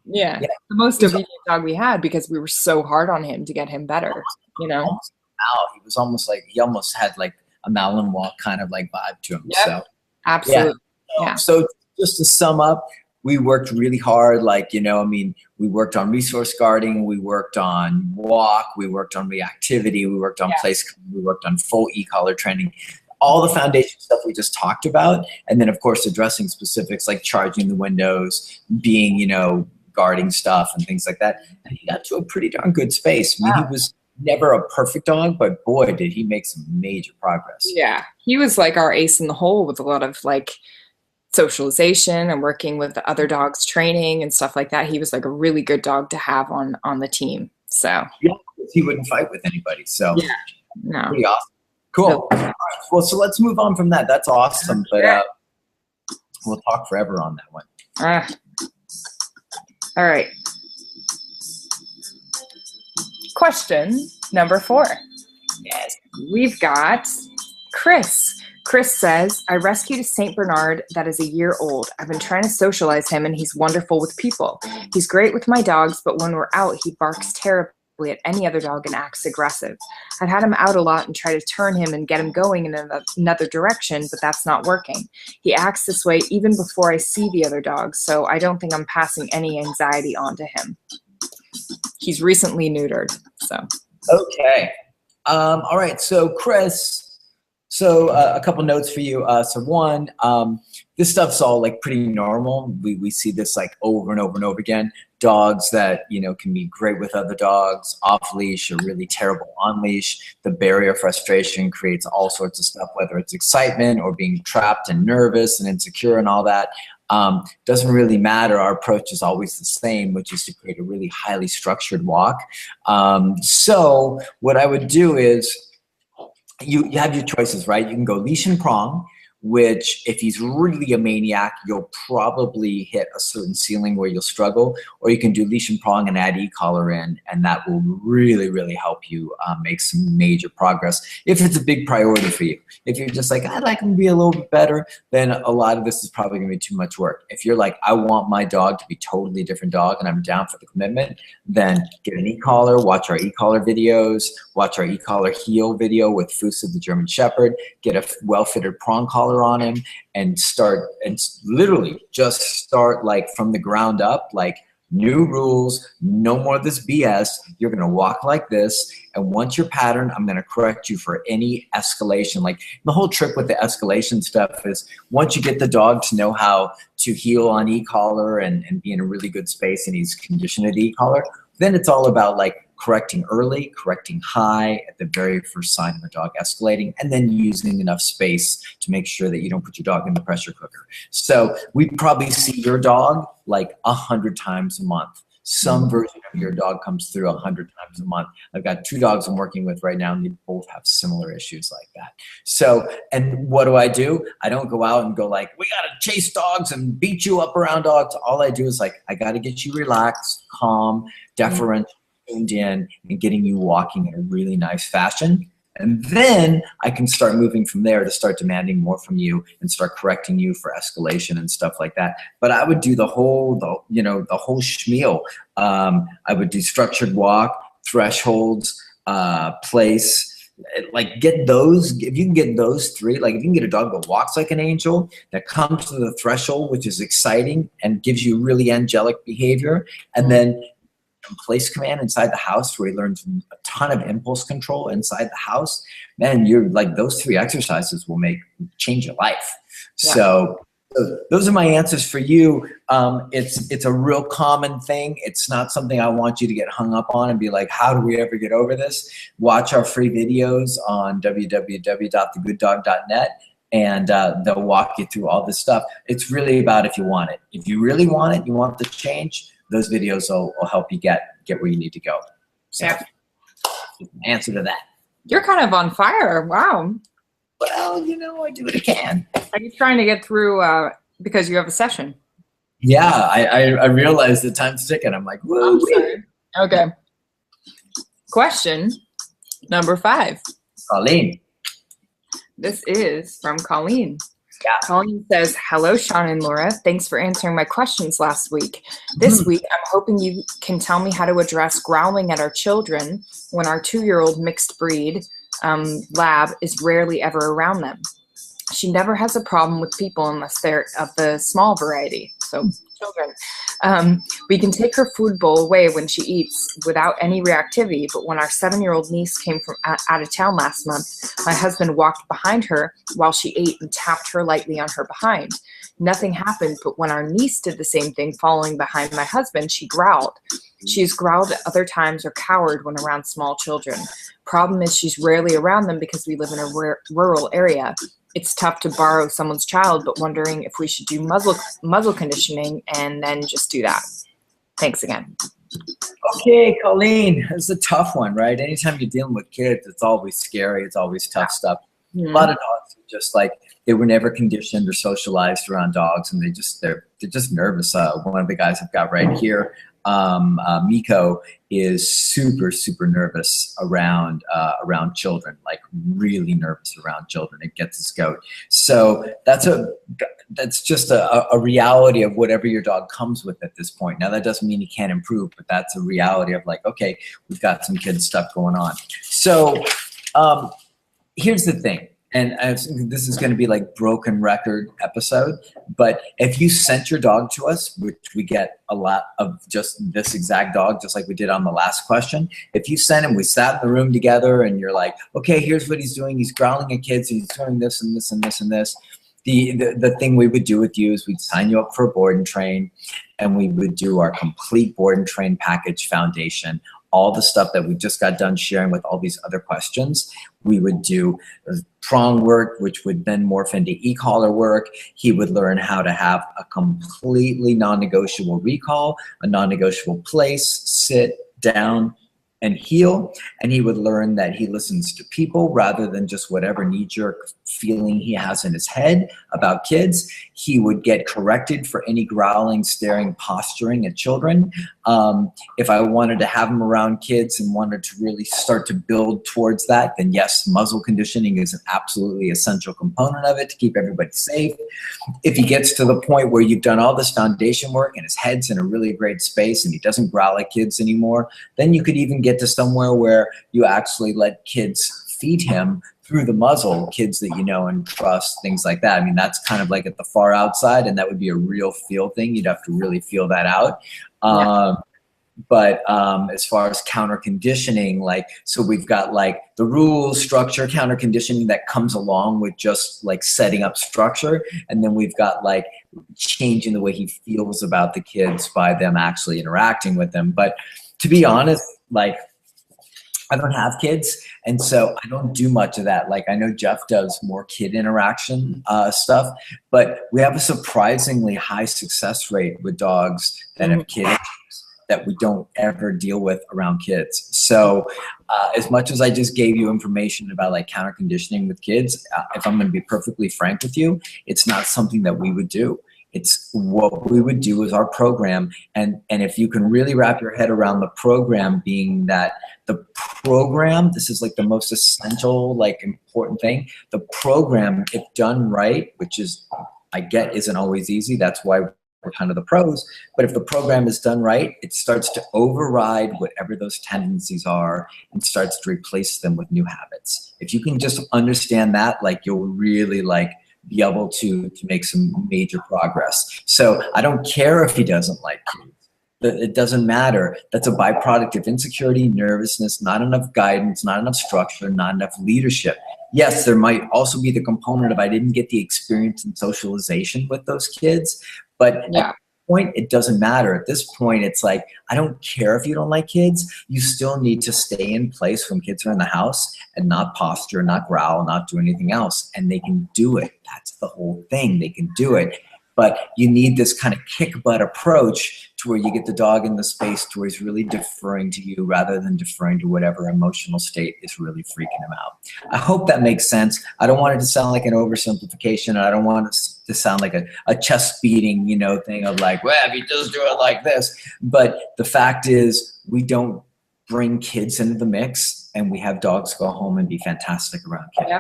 yeah, Yeah. the most obedient dog we had, because we were so hard on him to get him better, you know? Almost out. He was almost like, he almost had like a Malinois kind of like vibe to him. Yep. So Absolutely. yeah. Yeah. So just to sum up, we worked really hard. Like, you know, I mean, we worked on resource guarding, we worked on walk, we worked on reactivity, we worked on place, we worked on full e-collar training, all the foundation stuff we just talked about. And then of course, addressing specifics like charging the windows, being, you know, guarding stuff and things like that. And he got to a pretty darn good space. I mean, he was never a perfect dog, but boy, did he make some major progress. Yeah. He was like our ace in the hole with a lot of like socialization and working with the other dogs, training and stuff like that. He was like a really good dog to have on the team. So yeah, he wouldn't fight with anybody. So yeah, no, pretty awesome. Cool. No. All right. Well, so let's move on from that. That's awesome. But we'll talk forever on that one. All right. Question number 4. Yes. We've got Chris. Chris says, I rescued a St. Bernard that is a year old. I've been trying to socialize him and he's wonderful with people. He's great with my dogs, but when we're out, he barks terribly at any other dog and acts aggressive. I've had him out a lot and try to turn him and get him going in another direction, but that's not working. He acts this way even before I see the other dogs, so I don't think I'm passing any anxiety on to him. He's recently neutered, so. Okay. All right. So Chris, so a couple notes for you. So one, this stuff's all like pretty normal. We see this like over and over and over again. Dogs that, you know, can be great with other dogs, off leash or really terrible on leash. The barrier frustration creates all sorts of stuff, whether it's excitement or being trapped and nervous and insecure and all that. Doesn't really matter. Our approach is always the same, which is to create a really highly structured walk. So what I would do is, you have your choices, right? You can go leash and prong, which if he's really a maniac, you'll probably hit a certain ceiling where you'll struggle, or you can do leash and prong and add e-collar in, and that will really, really help you make some major progress if it's a big priority for you. If you're just like, I'd like him to be a little bit better, then a lot of this is probably gonna be too much work. If you're like, I want my dog to be totally different dog and I'm down for the commitment, then get an e-collar, watch our e-collar videos, watch our e-collar heel video with Fusa the German Shepherd, get a well-fitted prong collar on him and start, and literally just start like from the ground up, like new rules, no more of this BS. You're going to walk like this. And once you're patterned, I'm going to correct you for any escalation. Like the whole trick with the escalation stuff is once you get the dog to know how to heel on e-collar and be in a really good space and he's conditioned to the e-collar, then it's all about like correcting early, correcting high at the very first sign of a dog escalating, and then using enough space to make sure that you don't put your dog in the pressure cooker. So we probably see your dog like 100 times a month. Some version of your dog comes through 100 times a month. I've got 2 dogs I'm working with right now, and they both have similar issues like that. So, and what do? I don't go out and go like, we got to chase dogs and beat you up around dogs. All I do is like, I got to get you relaxed, calm, deferential, tuned in, and getting you walking in a really nice fashion. And then I can start moving from there to start demanding more from you and start correcting you for escalation and stuff like that. But I would do the whole schmeal. I would do structured walk, thresholds, place, like get those. If you can get those 3, like if you can get a dog that walks like an angel, that comes to the threshold, which is exciting and gives you really angelic behavior, and then place command inside the house where he learns a ton of impulse control inside the house, man, you're like, those 3 exercises will change your life. Yeah. So those are my answers for you. It's a real common thing. It's not something I want you to get hung up on and be like, how do we ever get over this? Watch our free videos on www.thegooddog.net. and they'll walk you through all this stuff. It's really about if you want it. If you really want it, you want the change, those videos will help you get where you need to go. So, yeah. Answer to that. You're kind of on fire. Wow. Well, you know, I do what I can. Are you trying to get through because you have a session? Yeah, I realize the time's ticking. I'm like, whoa. I'm sorry. Okay. Question number 5. Elaine. This is from Colleen. Yeah. Colleen says, hello, Shawn and Laura. Thanks for answering my questions last week. This week, I'm hoping you can tell me how to address growling at our children when our 2-year-old mixed breed lab is rarely ever around them. She never has a problem with people unless they're of the small variety, so children. We can take her food bowl away when she eats without any reactivity, but when our 7-year-old niece came from out of town last month, my husband walked behind her while she ate and tapped her lightly on her behind. Nothing happened, but when our niece did the same thing following behind my husband, she growled. She's growled at other times or cowered when around small children. Problem is she's rarely around them because we live in a rural area. It's tough to borrow someone's child, but wondering if we should do muzzle conditioning and then just do that. Thanks again. Okay, Colleen, it's a tough one, right? Anytime you're dealing with kids, it's always scary. It's always tough stuff. A lot of dogs are just like, they were never conditioned or socialized around dogs, and they're just nervous. One of the guys I've got right here, Miko, is super nervous around children, like really nervous around children. It gets his goat. So that's just a reality of whatever your dog comes with at this point. Now that doesn't mean he can't improve, but that's a reality of like, okay, we've got some kid stuff going on. So here's the thing. And this is going to be like broken record episode, but if you sent your dog to us, which we get a lot of just this exact dog, just like we did on the last question, if you sent him, we sat in the room together and you're like, okay, here's what he's doing. He's growling at kids. He's doing this and this and this and this. The thing we would do with you is we'd sign you up for a board and train, and we would do our complete board and train package foundation, all the stuff that we just got done sharing with all these other questions. We would do prong work, which would then morph into e-collar work. He would learn how to have a completely non-negotiable recall, a non-negotiable place, sit, down, and heel. And he would learn that he listens to people rather than just whatever knee-jerk feeling he has in his head about kids. He would get corrected for any growling, staring, posturing at children. If I wanted to have him around kids and wanted to really start to build towards that, then yes, muzzle conditioning is an absolutely essential component of it to keep everybody safe. If he gets to the point where you've done all this foundation work and his head's in a really great space and he doesn't growl at kids anymore, then you could even get to somewhere where you actually let kids feed him through the muzzle, kids that you know and trust, things like that. I mean, that's kind of like at the far outside, and that would be a real feel thing. You'd have to really feel that out. But as far as counter conditioning, like, so we've got like the rules, structure, counter conditioning that comes along with just like setting up structure. And then we've got like changing the way he feels about the kids by them actually interacting with them. But to be honest, like, I don't have kids, and so I don't do much of that. Like, I know Jeff does more kid interaction stuff, but we have a surprisingly high success rate with dogs that have kids that we don't ever deal with around kids. So as much as I just gave you information about like counter conditioning with kids, if I'm going to be perfectly frank with you, it's not something that we would do. It's what we would do is our program. And if you can really wrap your head around the program being that the program, this is like the most essential, like important thing. The program, if done right, which is, I get isn't always easy. That's why we're kind of the pros. But if the program is done right, it starts to override whatever those tendencies are and starts to replace them with new habits. If you can just understand that, like, you'll really like be able to make some major progress. So I don't care if he doesn't like kids. It doesn't matter. That's a byproduct of insecurity, nervousness, not enough guidance, not enough structure, not enough leadership. Yes, there might also be the component of I didn't get the experience and socialization with those kids, but yeah, point, it doesn't matter. At this point, it's like, I don't care if you don't like kids. You still need to stay in place when kids are in the house and not posture, not growl, not do anything else. And they can do it. That's the whole thing. They can do it. But you need this kind of kick butt approach to where you get the dog in the space to where he's really deferring to you rather than deferring to whatever emotional state is really freaking him out. I hope that makes sense. I don't want it to sound like an oversimplification. I don't want it to sound like a chest beating, you know, thing of like, well, if you just do it like this. But the fact is, we don't bring kids into the mix, and we have dogs go home and be fantastic around kids. Yeah.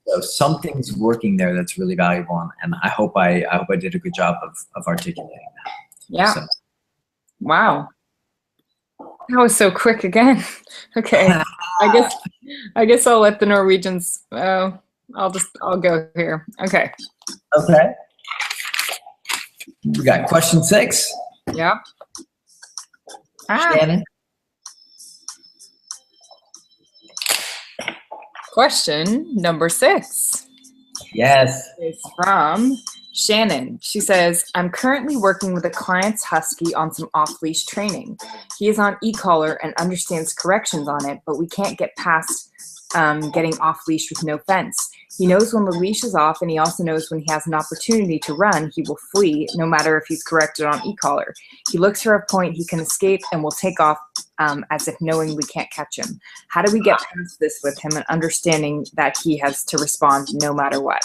So something's working there that's really valuable, and I hope I did a good job of articulating that. Yeah. So. Wow. That was so quick again. Okay. I guess I'll let the Norwegians. I'll go here. Okay. Okay. We got question 6. Yeah. Shannon. Question number 6. Yes. Is from Shannon. She says, I'm currently working with a client's husky on some off-leash training. He is on e-collar and understands corrections on it, but we can't get past getting off-leash with no fence. He knows when the leash is off, and he also knows when he has an opportunity to run, he will flee, no matter if he's corrected on e-collar. He looks for a point he can escape and will take off as if knowing we can't catch him. How do we get past this with him and understanding that he has to respond no matter what?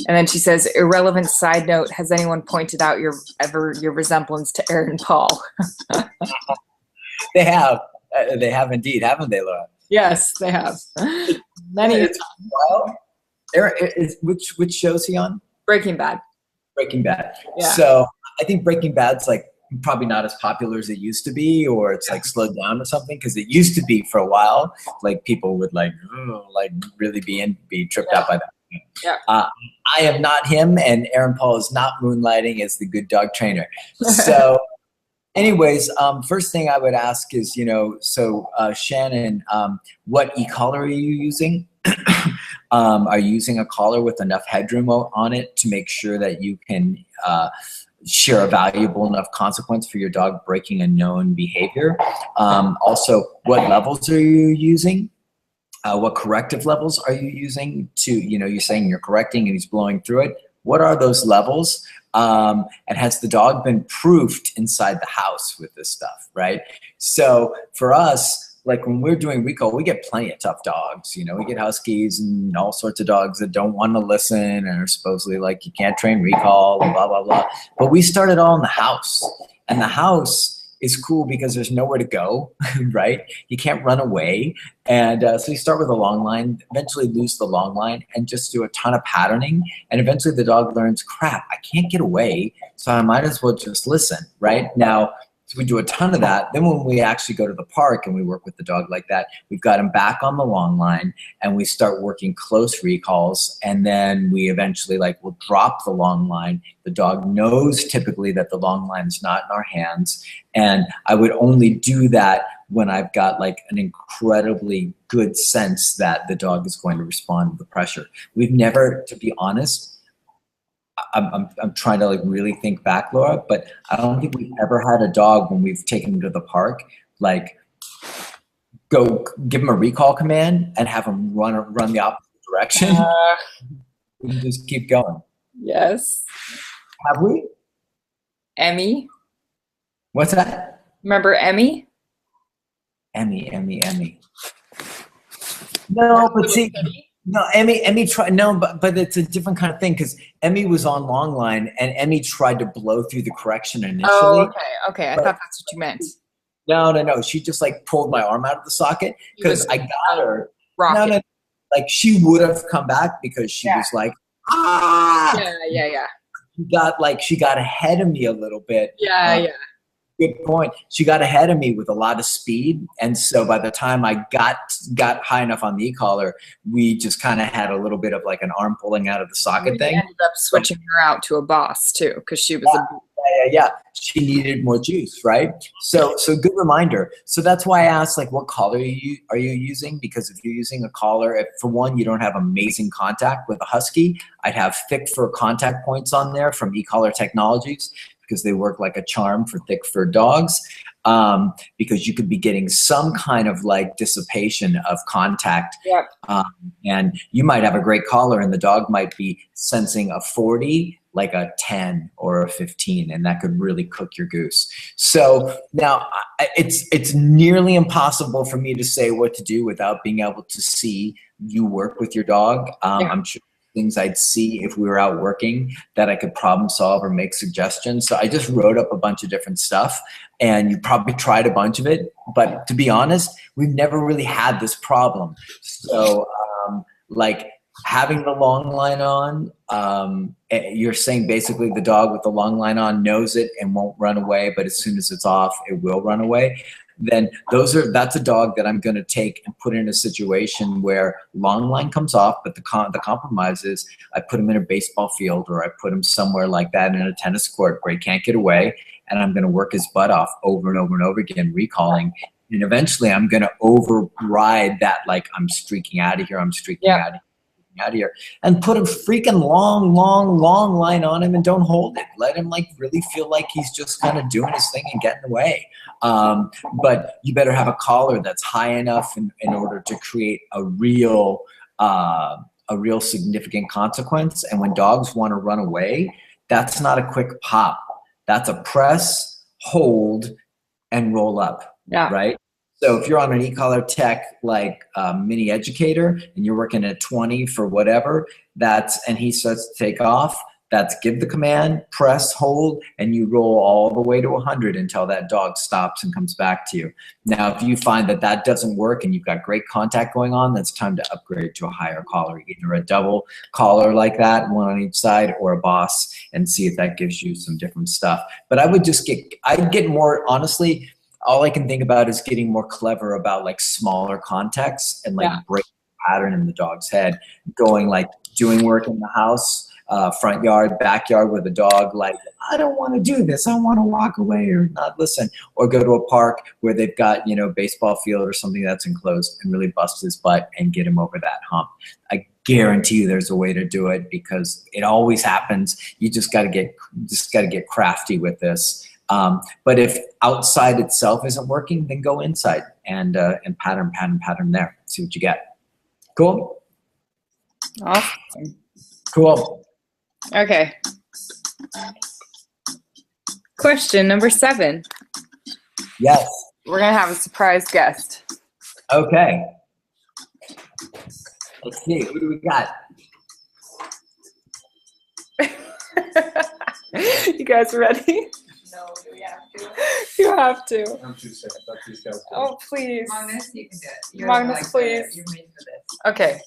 And then she says, irrelevant side note, has anyone pointed out your resemblance to Aaron Paul? They have. They have indeed, haven't they, Laura? Yes, they have. Many times. Well, which show is he on? Breaking Bad. Breaking Bad. Yeah. So I think Breaking Bad's like probably not as popular as it used to be, or it's like slowed down or something, because it used to be for a while, like people would like really be tripped out by that. Yeah. I am not him, and Aaron Paul is not moonlighting as the good dog trainer. So anyways, first thing I would ask is, Shannon, what e-collar are you using? Are you using a collar with enough headroom on it to make sure that you can share a valuable enough consequence for your dog breaking a known behavior? Also, what levels are you using? What corrective levels are you using to, you're saying you're correcting and he's blowing through it. What are those levels? And has the dog been proofed inside the house with this stuff, right? So for us, like when we're doing recall, we get plenty of tough dogs. We get huskies and all sorts of dogs that don't want to listen and are supposedly like, you can't train recall, blah, blah, blah. But we start it all in the house. And the house is cool because there's nowhere to go, right? You can't run away. And so you start with a long line, eventually lose the long line, and just do a ton of patterning. And eventually the dog learns, crap, I can't get away, so I might as well just listen, right? Now, so we do a ton of that. Then when we actually go to the park and we work with the dog like that, we've got him back on the long line and we start working close recalls. And then we eventually will drop the long line. The dog knows typically that the long line is not in our hands. And I would only do that when I've got an incredibly good sense that the dog is going to respond to the pressure. We've never, to be honest, I'm trying to really think back, Laura, but I don't think we've ever had a dog when we've taken him to the park, go give him a recall command and have him run the opposite direction. We can just keep going. Yes. Have we? Emmy. What's that? Remember Emmy? Emmy. No, but see. No, Emmy tried. No, but it's a different kind of thing because Emmy was on long line and Emmy tried to blow through the correction initially. Oh, okay. I thought that's what you meant. No. She just pulled my arm out of the socket because I got her. Rocket. No. She would have come back because she was like, ah. Yeah. She got ahead of me a little bit. Yeah. Good point. She got ahead of me with a lot of speed, and so by the time I got high enough on the e-collar, we just kind of had a little bit of an arm pulling out of the socket thing. Ended up switching her out to a boss too, because she was yeah. She needed more juice, right? So good reminder. So that's why I asked, what collar are you using? Because if you're using a collar, if for one you don't have amazing contact with a husky, I'd have thick fur contact points on there from e-collar technologies. because they work like a charm for thick fur dogs. Because you could be getting some kind of like dissipation of contact. Yep. And you might have a great collar and the dog might be sensing a 40, like a 10 or a 15, and that could really cook your goose. So now it's nearly impossible for me to say what to do without being able to see you work with your dog. I'm sure things I'd see if we were out working that I could problem solve or make suggestions. So I just wrote up a bunch of different stuff, and you probably tried a bunch of it, but to be honest, we've never really had this problem. So like having the long line on, you're saying basically the dog with the long line on knows it and won't run away, but as soon as it's off, it will run away. Then that's a dog that I'm going to take and put in a situation where long line comes off, but the compromise is I put him in a baseball field or I put him somewhere like that in a tennis court where he can't get away, and I'm going to work his butt off over and over and over again, recalling. And eventually I'm going to override that, like I'm streaking out of here, I'm streaking out of here, and put a freaking long line on him and don't hold it. Let him like really feel like he's just kind of doing his thing and getting away. But you better have a collar that's high enough in order to create a real significant consequence. And when dogs want to run away, that's not a quick pop. That's a press, hold, and roll up. Yeah. Right. So if you're on an e-collar tech like mini educator and you're working at 20 for whatever, and he starts to take off, that's give the command, press, hold, and you roll all the way to 100 until that dog stops and comes back to you. Now, if you find that that doesn't work and you've got great contact going on, that's time to upgrade to a higher collar, either a double collar like that, one on each side, or a boss, and see if that gives you some different stuff. But I'd get more, honestly, all I can think about is getting more clever about like smaller contexts and like break the pattern in the dog's head, going like doing work in the house, front yard, backyard with a dog, like, I don't want to do this. I want to walk away or not listen, or go to a park where they've got, baseball field or something that's enclosed and really bust his butt and get him over that hump. I guarantee you there's a way to do it because it always happens. You just got to get crafty with this. But if outside itself isn't working, then go inside and pattern there. See what you get. Cool? Awesome. Cool. Okay. Question number 7. Yes. We're going to have a surprise guest. Okay. Let's see. Who do we got? You guys ready? No, do we have to? You have to. I'm too sick. Oh, please. Magnus, you can do it. Magnus, please. You're made for this. Okay.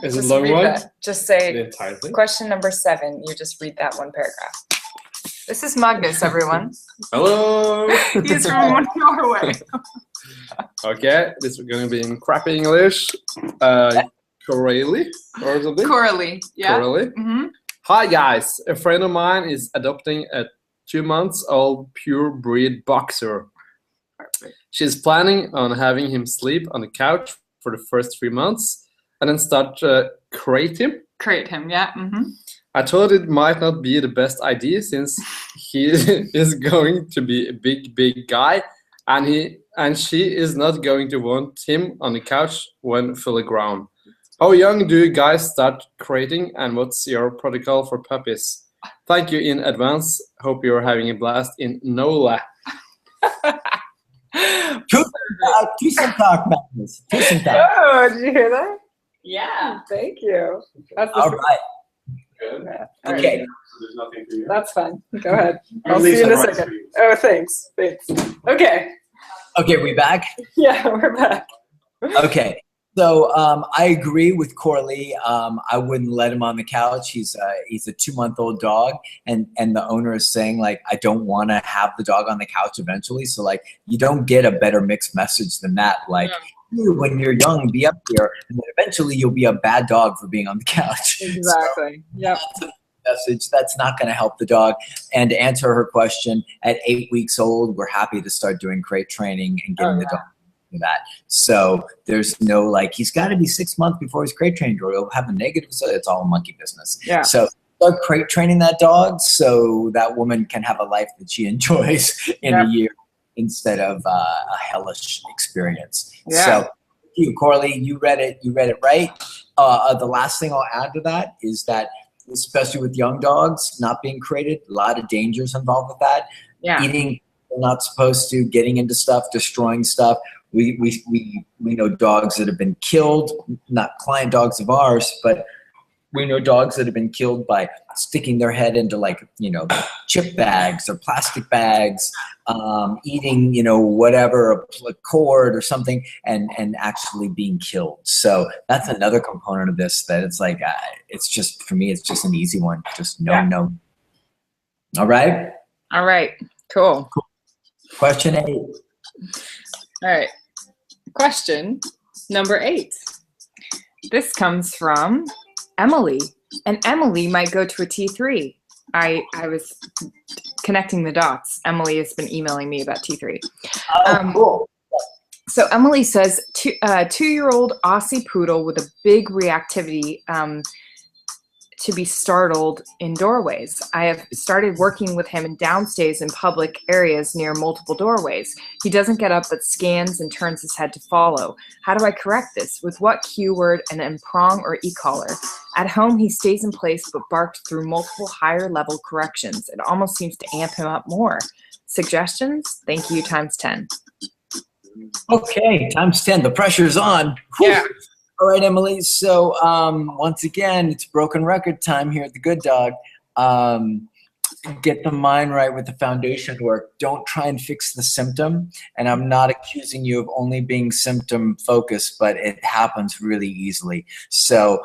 Is it Just long read one? that. Just say The entire thing? question number 7. You just read that one paragraph. This is Magnus, everyone. Hello. He's from Norway. Okay, this is going to be in crappy English. Corelli or something? Coralie. Yeah. Corelli. Mm-hmm. Hi guys, a friend of mine is adopting a 2-month-old pure breed boxer. She's planning on having him sleep on the couch for the first 3 months and then start to crate him. Crate him, yeah. Mm-hmm. I thought it might not be the best idea since he is going to be a big guy and she is not going to want him on the couch when fully grown. How young do you guys start crating and what's your protocol for puppies? Thank you in advance. Hope you're having a blast in NOLA. Tusen talk, Magnus. Tusen talk. Oh, did you hear that? Yeah. Thank you. That's All right. Good. Okay. So there's nothing for you. That's fine. Go ahead. I'll At see least you in a I'm right second. for you. Oh, thanks. Okay. Okay, we back? Yeah, we're back. Okay. So I agree with Coralie. I wouldn't let him on the couch. He's a 2-month-old dog, and the owner is saying like, I don't want to have the dog on the couch eventually. So like, you don't get a better mixed message than that. Like, when you're young, be up here, and then eventually you'll be a bad dog for being on the couch. Exactly. Yep. Message that's not going to help the dog. And to answer her question, at 8 weeks old, we're happy to start doing crate training and getting the dog to that. So there's no like, he's got to be 6 months before he's crate trained or he'll have a negative. So it's all monkey business. Yeah. So start crate training that dog so that woman can have a life that she enjoys in a year instead of a hellish experience. Yeah. So, thank you, Corley, you read it right. The last thing I'll add to that is that, especially with young dogs not being crated, a lot of dangers involved with that. Yeah. Eating they're not supposed to, getting into stuff, destroying stuff. We know dogs that have been killed, not client dogs of ours, but we know dogs that have been killed by sticking their head into chip bags or plastic bags, eating, whatever, a cord or something, and actually being killed. So that's another component of this that it's like, it's just, for me, it's just an easy one. Just no. All right? All right. Cool. Question 8. All right. Question number 8. This comes from Emily, and Emily might go to a T3. I was connecting the dots. Emily has been emailing me about T3. Cool. So Emily says, 2-year-old Aussie Poodle with a big reactivity to be startled in doorways. I have started working with him in downstays in public areas near multiple doorways. He doesn't get up but scans and turns his head to follow. How do I correct this? With what cue word and then prong or e-collar? At home, he stays in place but barked through multiple higher level corrections. It almost seems to amp him up more. Suggestions? Thank you, ×10. Okay, ×10. The pressure's on. Yeah. All right, Emily. So once again, it's broken record time here at the Good Dog. Get the mind right with the foundation work. Don't try and fix the symptom. And I'm not accusing you of only being symptom focused, but it happens really easily. So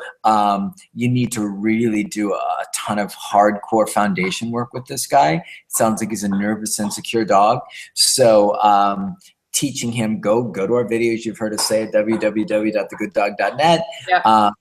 you need to really do a ton of hardcore foundation work with this guy. It sounds like he's a nervous, insecure dog. So teaching him, go to our videos. You've heard us say at www.thegooddog.net. Yeah.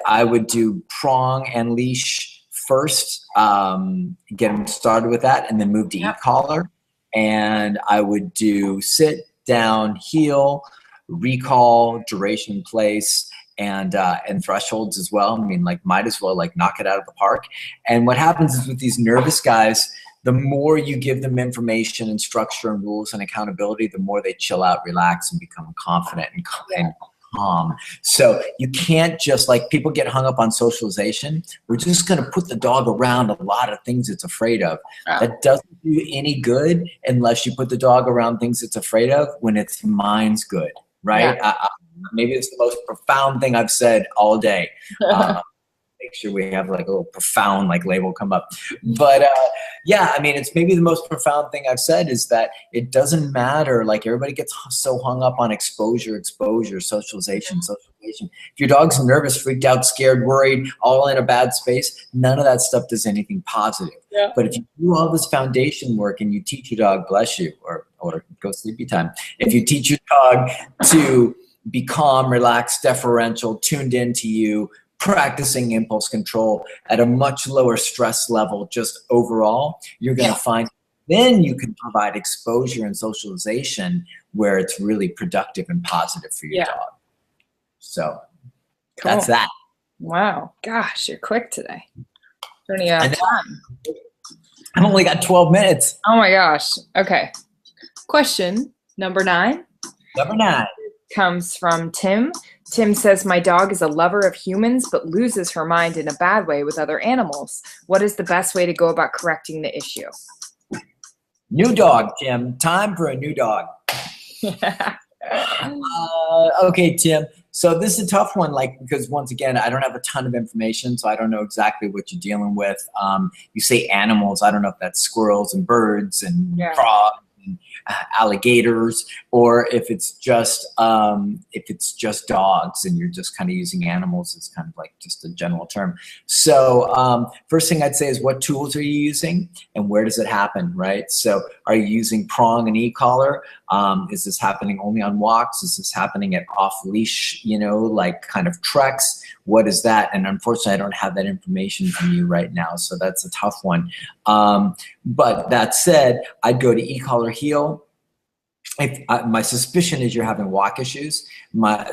I would do prong and leash first, get him started with that, and then move to e-collar. And I would do sit, down, heel, recall, duration, place, and thresholds as well. I mean, might as well knock it out of the park. And what happens is with these nervous guys, the more you give them information and structure and rules and accountability, the more they chill out, relax, and become confident and calm. So you can't just, people get hung up on socialization. We're just going to put the dog around a lot of things it's afraid of. That doesn't do any good unless you put the dog around things it's afraid of when its mind's good, right? Yeah. Maybe it's the most profound thing I've said all day. Make sure we have a little profound label come up. But yeah, I mean, it's maybe the most profound thing I've said is that it doesn't matter. Everybody gets so hung up on exposure, socialization. If your dog's nervous, freaked out, scared, worried, all in a bad space, none of that stuff does anything positive. Yeah. But if you do all this foundation work and you teach your dog, bless you, or go sleepy time. If you teach your dog to be calm, relaxed, deferential, tuned into you, practicing impulse control at a much lower stress level, just overall, you're going to find then you can provide exposure and socialization where it's really productive and positive for your dog. So that's that. Wow. Gosh, you're quick today. Running out of time. I've only got 12 minutes. Oh my gosh. Okay. Question number 9. Number 9 comes from Tim. Tim says, my dog is a lover of humans, but loses her mind in a bad way with other animals. What is the best way to go about correcting the issue? New dog, Tim. Time for a new dog. Okay, Tim. So this is a tough one, because once again, I don't have a ton of information, so I don't know exactly what you're dealing with. You say animals. I don't know if that's squirrels and birds and frogs. Alligators, or if it's just dogs and you're just kind of using animals as kind of just a general term. So first thing I'd say is, what tools are you using and where does it happen, right? So are you using prong and e-collar? Is this happening only on walks? Is this happening at off leash, kind of treks? What is that? And unfortunately, I don't have that information from you right now, so that's a tough one. But that said, I'd go to e-collar heel. My suspicion is you're having walk issues. My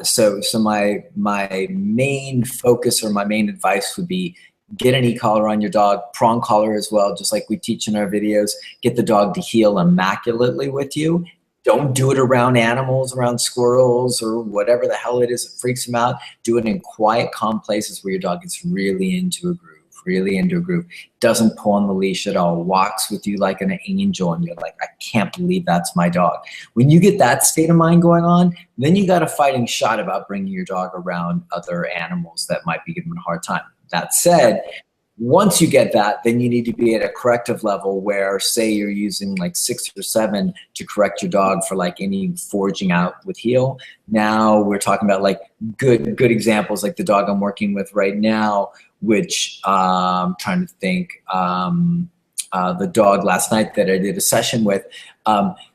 main focus or my main advice would be get an e-collar on your dog, prong collar as well, just like we teach in our videos. Get the dog to heel immaculately with you. Don't do it around animals, around squirrels or whatever the hell it is that freaks them out. Do it in quiet, calm places where your dog gets really into a groove, doesn't pull on the leash at all, walks with you like an angel, and you're like, I can't believe that's my dog. When you get that state of mind going on, then you got a fighting shot about bringing your dog around other animals that might be giving them a hard time. That said, once you get that, then you need to be at a corrective level where, say, you're using like 6 or 7 to correct your dog for like any foraging out with heel. Now we're talking about like good examples, like the dog I'm working with right now, which I'm trying to think, the dog last night that I did a session with,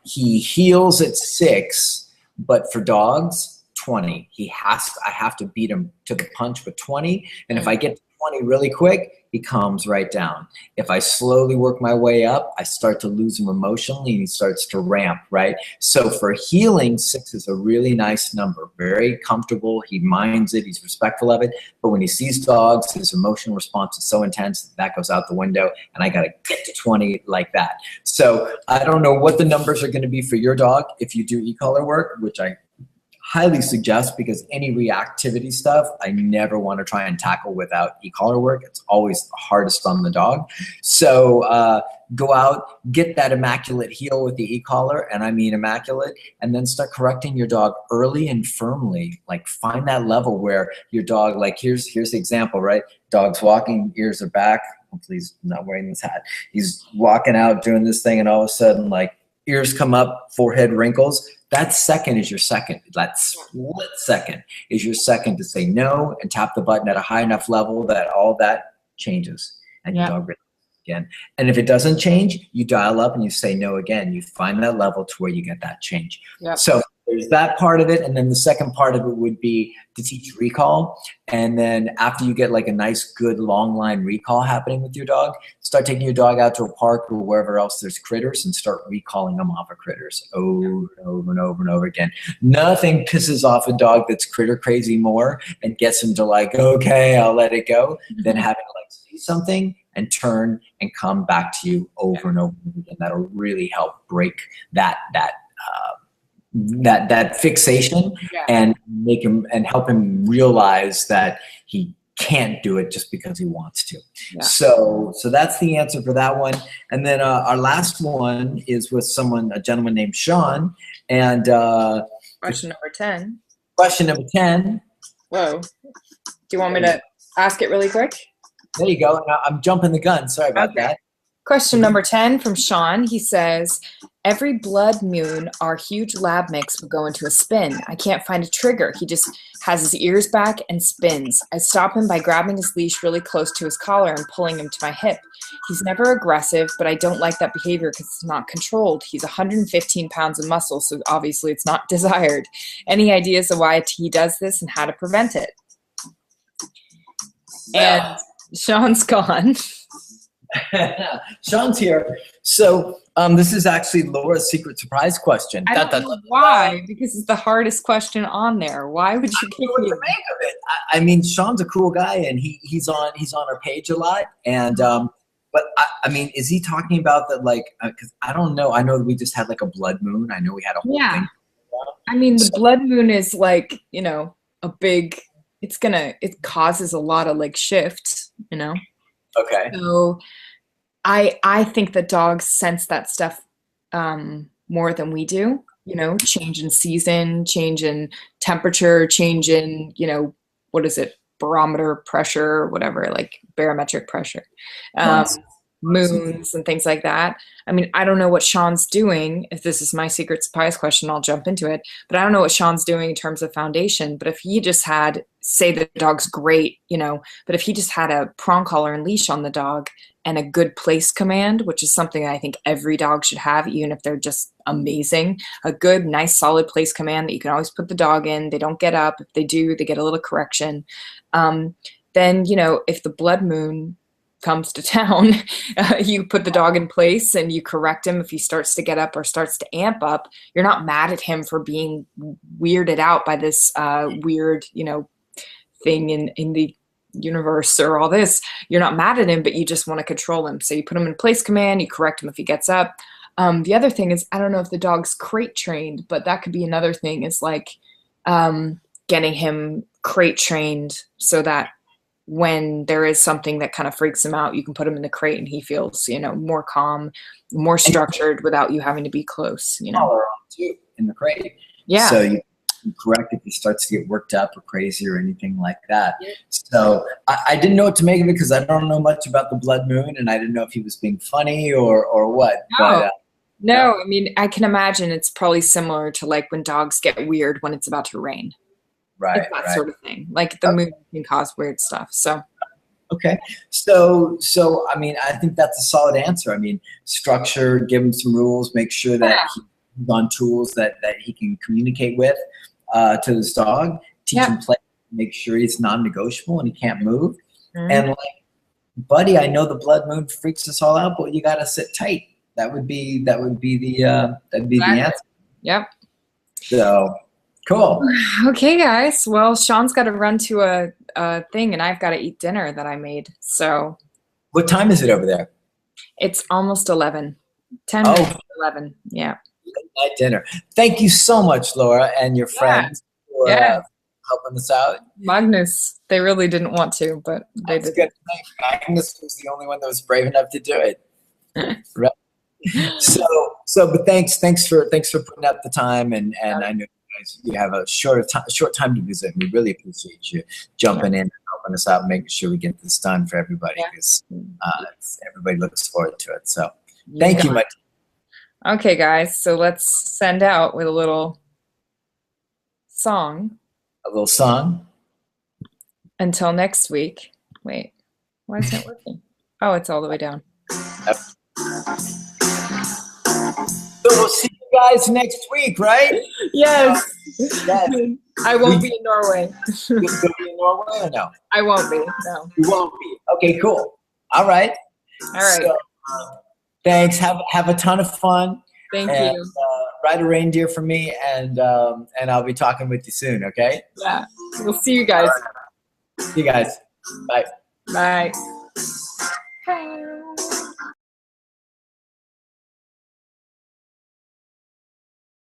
he heels at 6, but for dogs, 20. I have to beat him to the punch with 20, and if I get to 20 really quick, he calms right down. If I slowly work my way up, I start to lose him emotionally and he starts to ramp, right? So for healing, 6 is a really nice number, very comfortable. He minds it, he's respectful of it. But when he sees dogs, his emotional response is so intense that goes out the window, and I got to get to 20 like that. So I don't know what the numbers are going to be for your dog if you do e-collar work, which I highly suggest, because any reactivity stuff I never want to try and tackle without e-collar work. It's always the hardest on the dog. So go out, get that immaculate heel with the e-collar, and I mean immaculate, and then start correcting your dog early and firmly. Like find that level where your dog, like here's the example, right? Dog's walking, ears are back. Hopefully he's not wearing this hat. He's walking out doing this thing, and all of a sudden like ears come up, forehead wrinkles. That second is your second. That split second is your second to say no and tap the button at a high enough level that all that changes and your dog relaxes again. And if it doesn't change, you dial up and you say no again. You find that level to where you get that change. Yep. So there's that part of it. And then the second part of it would be to teach recall. And then after you get like a nice, good long line recall happening with your dog, start taking your dog out to a park or wherever else there's critters and start recalling them off of critters over and over and over and over again. Nothing pisses off a dog that's critter crazy more and gets him to like, okay, I'll let it go, than having to like see something and turn and come back to you over and over again. That'll really help break that fixation and make him and help him realize that he can't do it just because he wants to. Yeah. So that's the answer for that one. And then our last one is with a gentleman named Shawn. And question number 10. Question number 10. Whoa. Do you want me to ask it really quick? There you go. I'm jumping the gun. Sorry about that. Question number 10 from Shawn. He says, every blood moon, our huge lab mix will go into a spin. I can't find a trigger. He just has his ears back and spins. I stop him by grabbing his leash really close to his collar and pulling him to my hip. He's never aggressive, but I don't like that behavior because it's not controlled. He's 115 pounds of muscle, so obviously it's not desired. Any ideas of why he does this and how to prevent it? And Shawn's gone. Shawn's here. So this is actually Laura's secret surprise question. I don't know why, because it's the hardest question on there. Why would you give me? I mean, Shawn's a cool guy, and he's on our page a lot. And but I mean, is he talking about that? Like, because I don't know. I know we just had like a blood moon. I know we had a whole thing. I mean, the blood moon is like, you know, a big. It causes a lot of like shifts, you know. Okay. So I think that dogs sense that stuff more than we do, you know, change in season, change in temperature, change in, you know, what is it, barometer pressure, whatever, like barometric pressure, moons and things like that. I mean, I don't know what Shawn's doing. If this is my secret surprise question, I'll jump into it. But I don't know what Shawn's doing in terms of foundation. But if he just had, say the dog's great, you know, but if he just had a prong collar and leash on the dog and a good place command, which is something I think every dog should have, even if they're just amazing, a good, nice, solid place command that you can always put the dog in. They don't get up. If they do, they get a little correction. Then, you know, if the blood moon comes to town, you put the dog in place and you correct him if he starts to get up or starts to amp up. You're not mad at him for being weirded out by this weird, you know, thing in the universe or all this, you're not mad at him, but you just want to control him. So you put him in place command, you correct him if he gets up. The other thing is, I don't know if the dog's crate trained, but that could be another thing, is like getting him crate trained so that when there is something that kind of freaks him out, you can put him in the crate and he feels, more calm, more structured without you having to be close, Collar on too in the crate. Yeah. So you correct if he starts to get worked up or crazy or anything like that. So I didn't know what to make of it because I don't know much about the blood moon, and I didn't know if he was being funny or what. No. But, I mean, I can imagine it's probably similar to like when dogs get weird when it's about to rain. right, It's that right. sort of thing. Like the moon can cause weird stuff. So Okay. So I mean, I think that's a solid answer. I mean, structure, give him some rules, make sure that he's on tools that he can communicate with to his dog, teach him play, make sure he's non-negotiable and he can't move. And like, buddy, I know the blood moon freaks us all out, but you got to sit tight. That would be the answer. Yep. So cool. Okay, guys. Well, Shawn's got to run to a thing, and I've got to eat dinner that I made. So What time is it over there? it's almost 11. 10 Oh. minutes to 11. Yeah. Late night dinner. Thank you so much, Laura, and your friends for helping us out. Magnus, they really didn't want to, but they That's did. good. Magnus was the only one that was brave enough to do it. Right. But thanks for putting up the time, and I know you have a short time to visit. We really appreciate you jumping in and helping us out, and making sure we get this done for everybody, because everybody looks forward to it. So thank you, Mike. Okay, guys. So let's send out with a little song. A little song. Until next week. Wait, why is that working? Oh, it's all the way down. Yep. So we'll see you guys next week, right? Yes. Yes. I won't be in Norway. You'll be in Norway or no? I won't be. No. You won't be. Okay, cool. All right. All right. So, thanks. Have a ton of fun. Thank And, you. ride a reindeer for me, and I'll be talking with you soon. Okay. Yeah. We'll see you guys. See you guys. Bye. Bye.